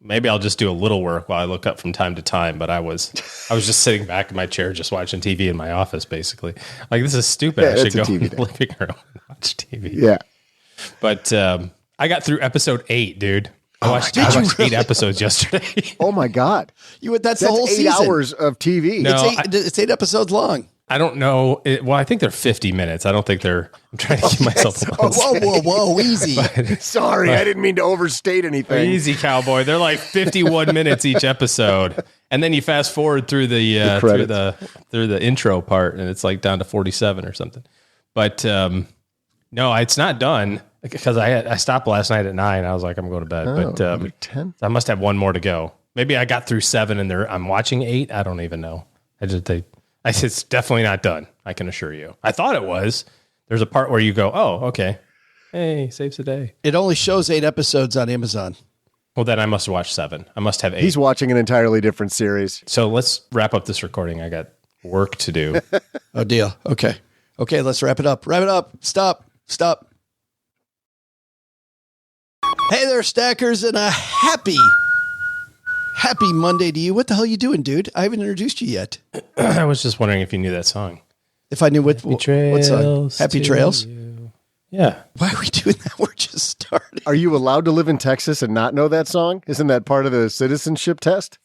Maybe I'll just do a little work while I look up from time to time. But I was just sitting back in my chair, just watching TV in my office, basically. Like, this is stupid. I should go in the living room and watch TV. Yeah. But I got through episode 8, dude. I watched 8 episodes yesterday. Oh my God. That's the whole 8 season. hours of TV. No, it's 8 episodes long. I don't know. Well, I think they're 50 minutes. I don't think I'm trying to keep myself. Whoa, easy. Sorry, I didn't mean to overstate anything. Easy, cowboy. They're like 51 minutes each episode, and then you fast forward through the through the intro part, and it's like down to 47 or something. But no, it's not done because I stopped last night at 9. I was like, I'm going to bed. But 10. I must have one more to go. Maybe I got through 7, and I'm watching 8. I don't even know. It's definitely not done. I can assure you. I thought it was. There's a part where you go, oh, okay. Hey, saves the day. It only shows 8 episodes on Amazon. Well, then I must watch 7. I must have 8. He's watching an entirely different series. So let's wrap up this recording. I got work to do. Oh, deal. Okay, let's wrap it up. Wrap it up. Stop. Hey there, stackers, and a happy Monday to you. What the hell are you doing, dude? I haven't introduced you yet. I was just wondering if you knew that song. If I knew what song? Happy Trails? You. Yeah. Why are we doing that? We're just starting. Are you allowed to live in Texas and not know that song? Isn't that part of the citizenship test?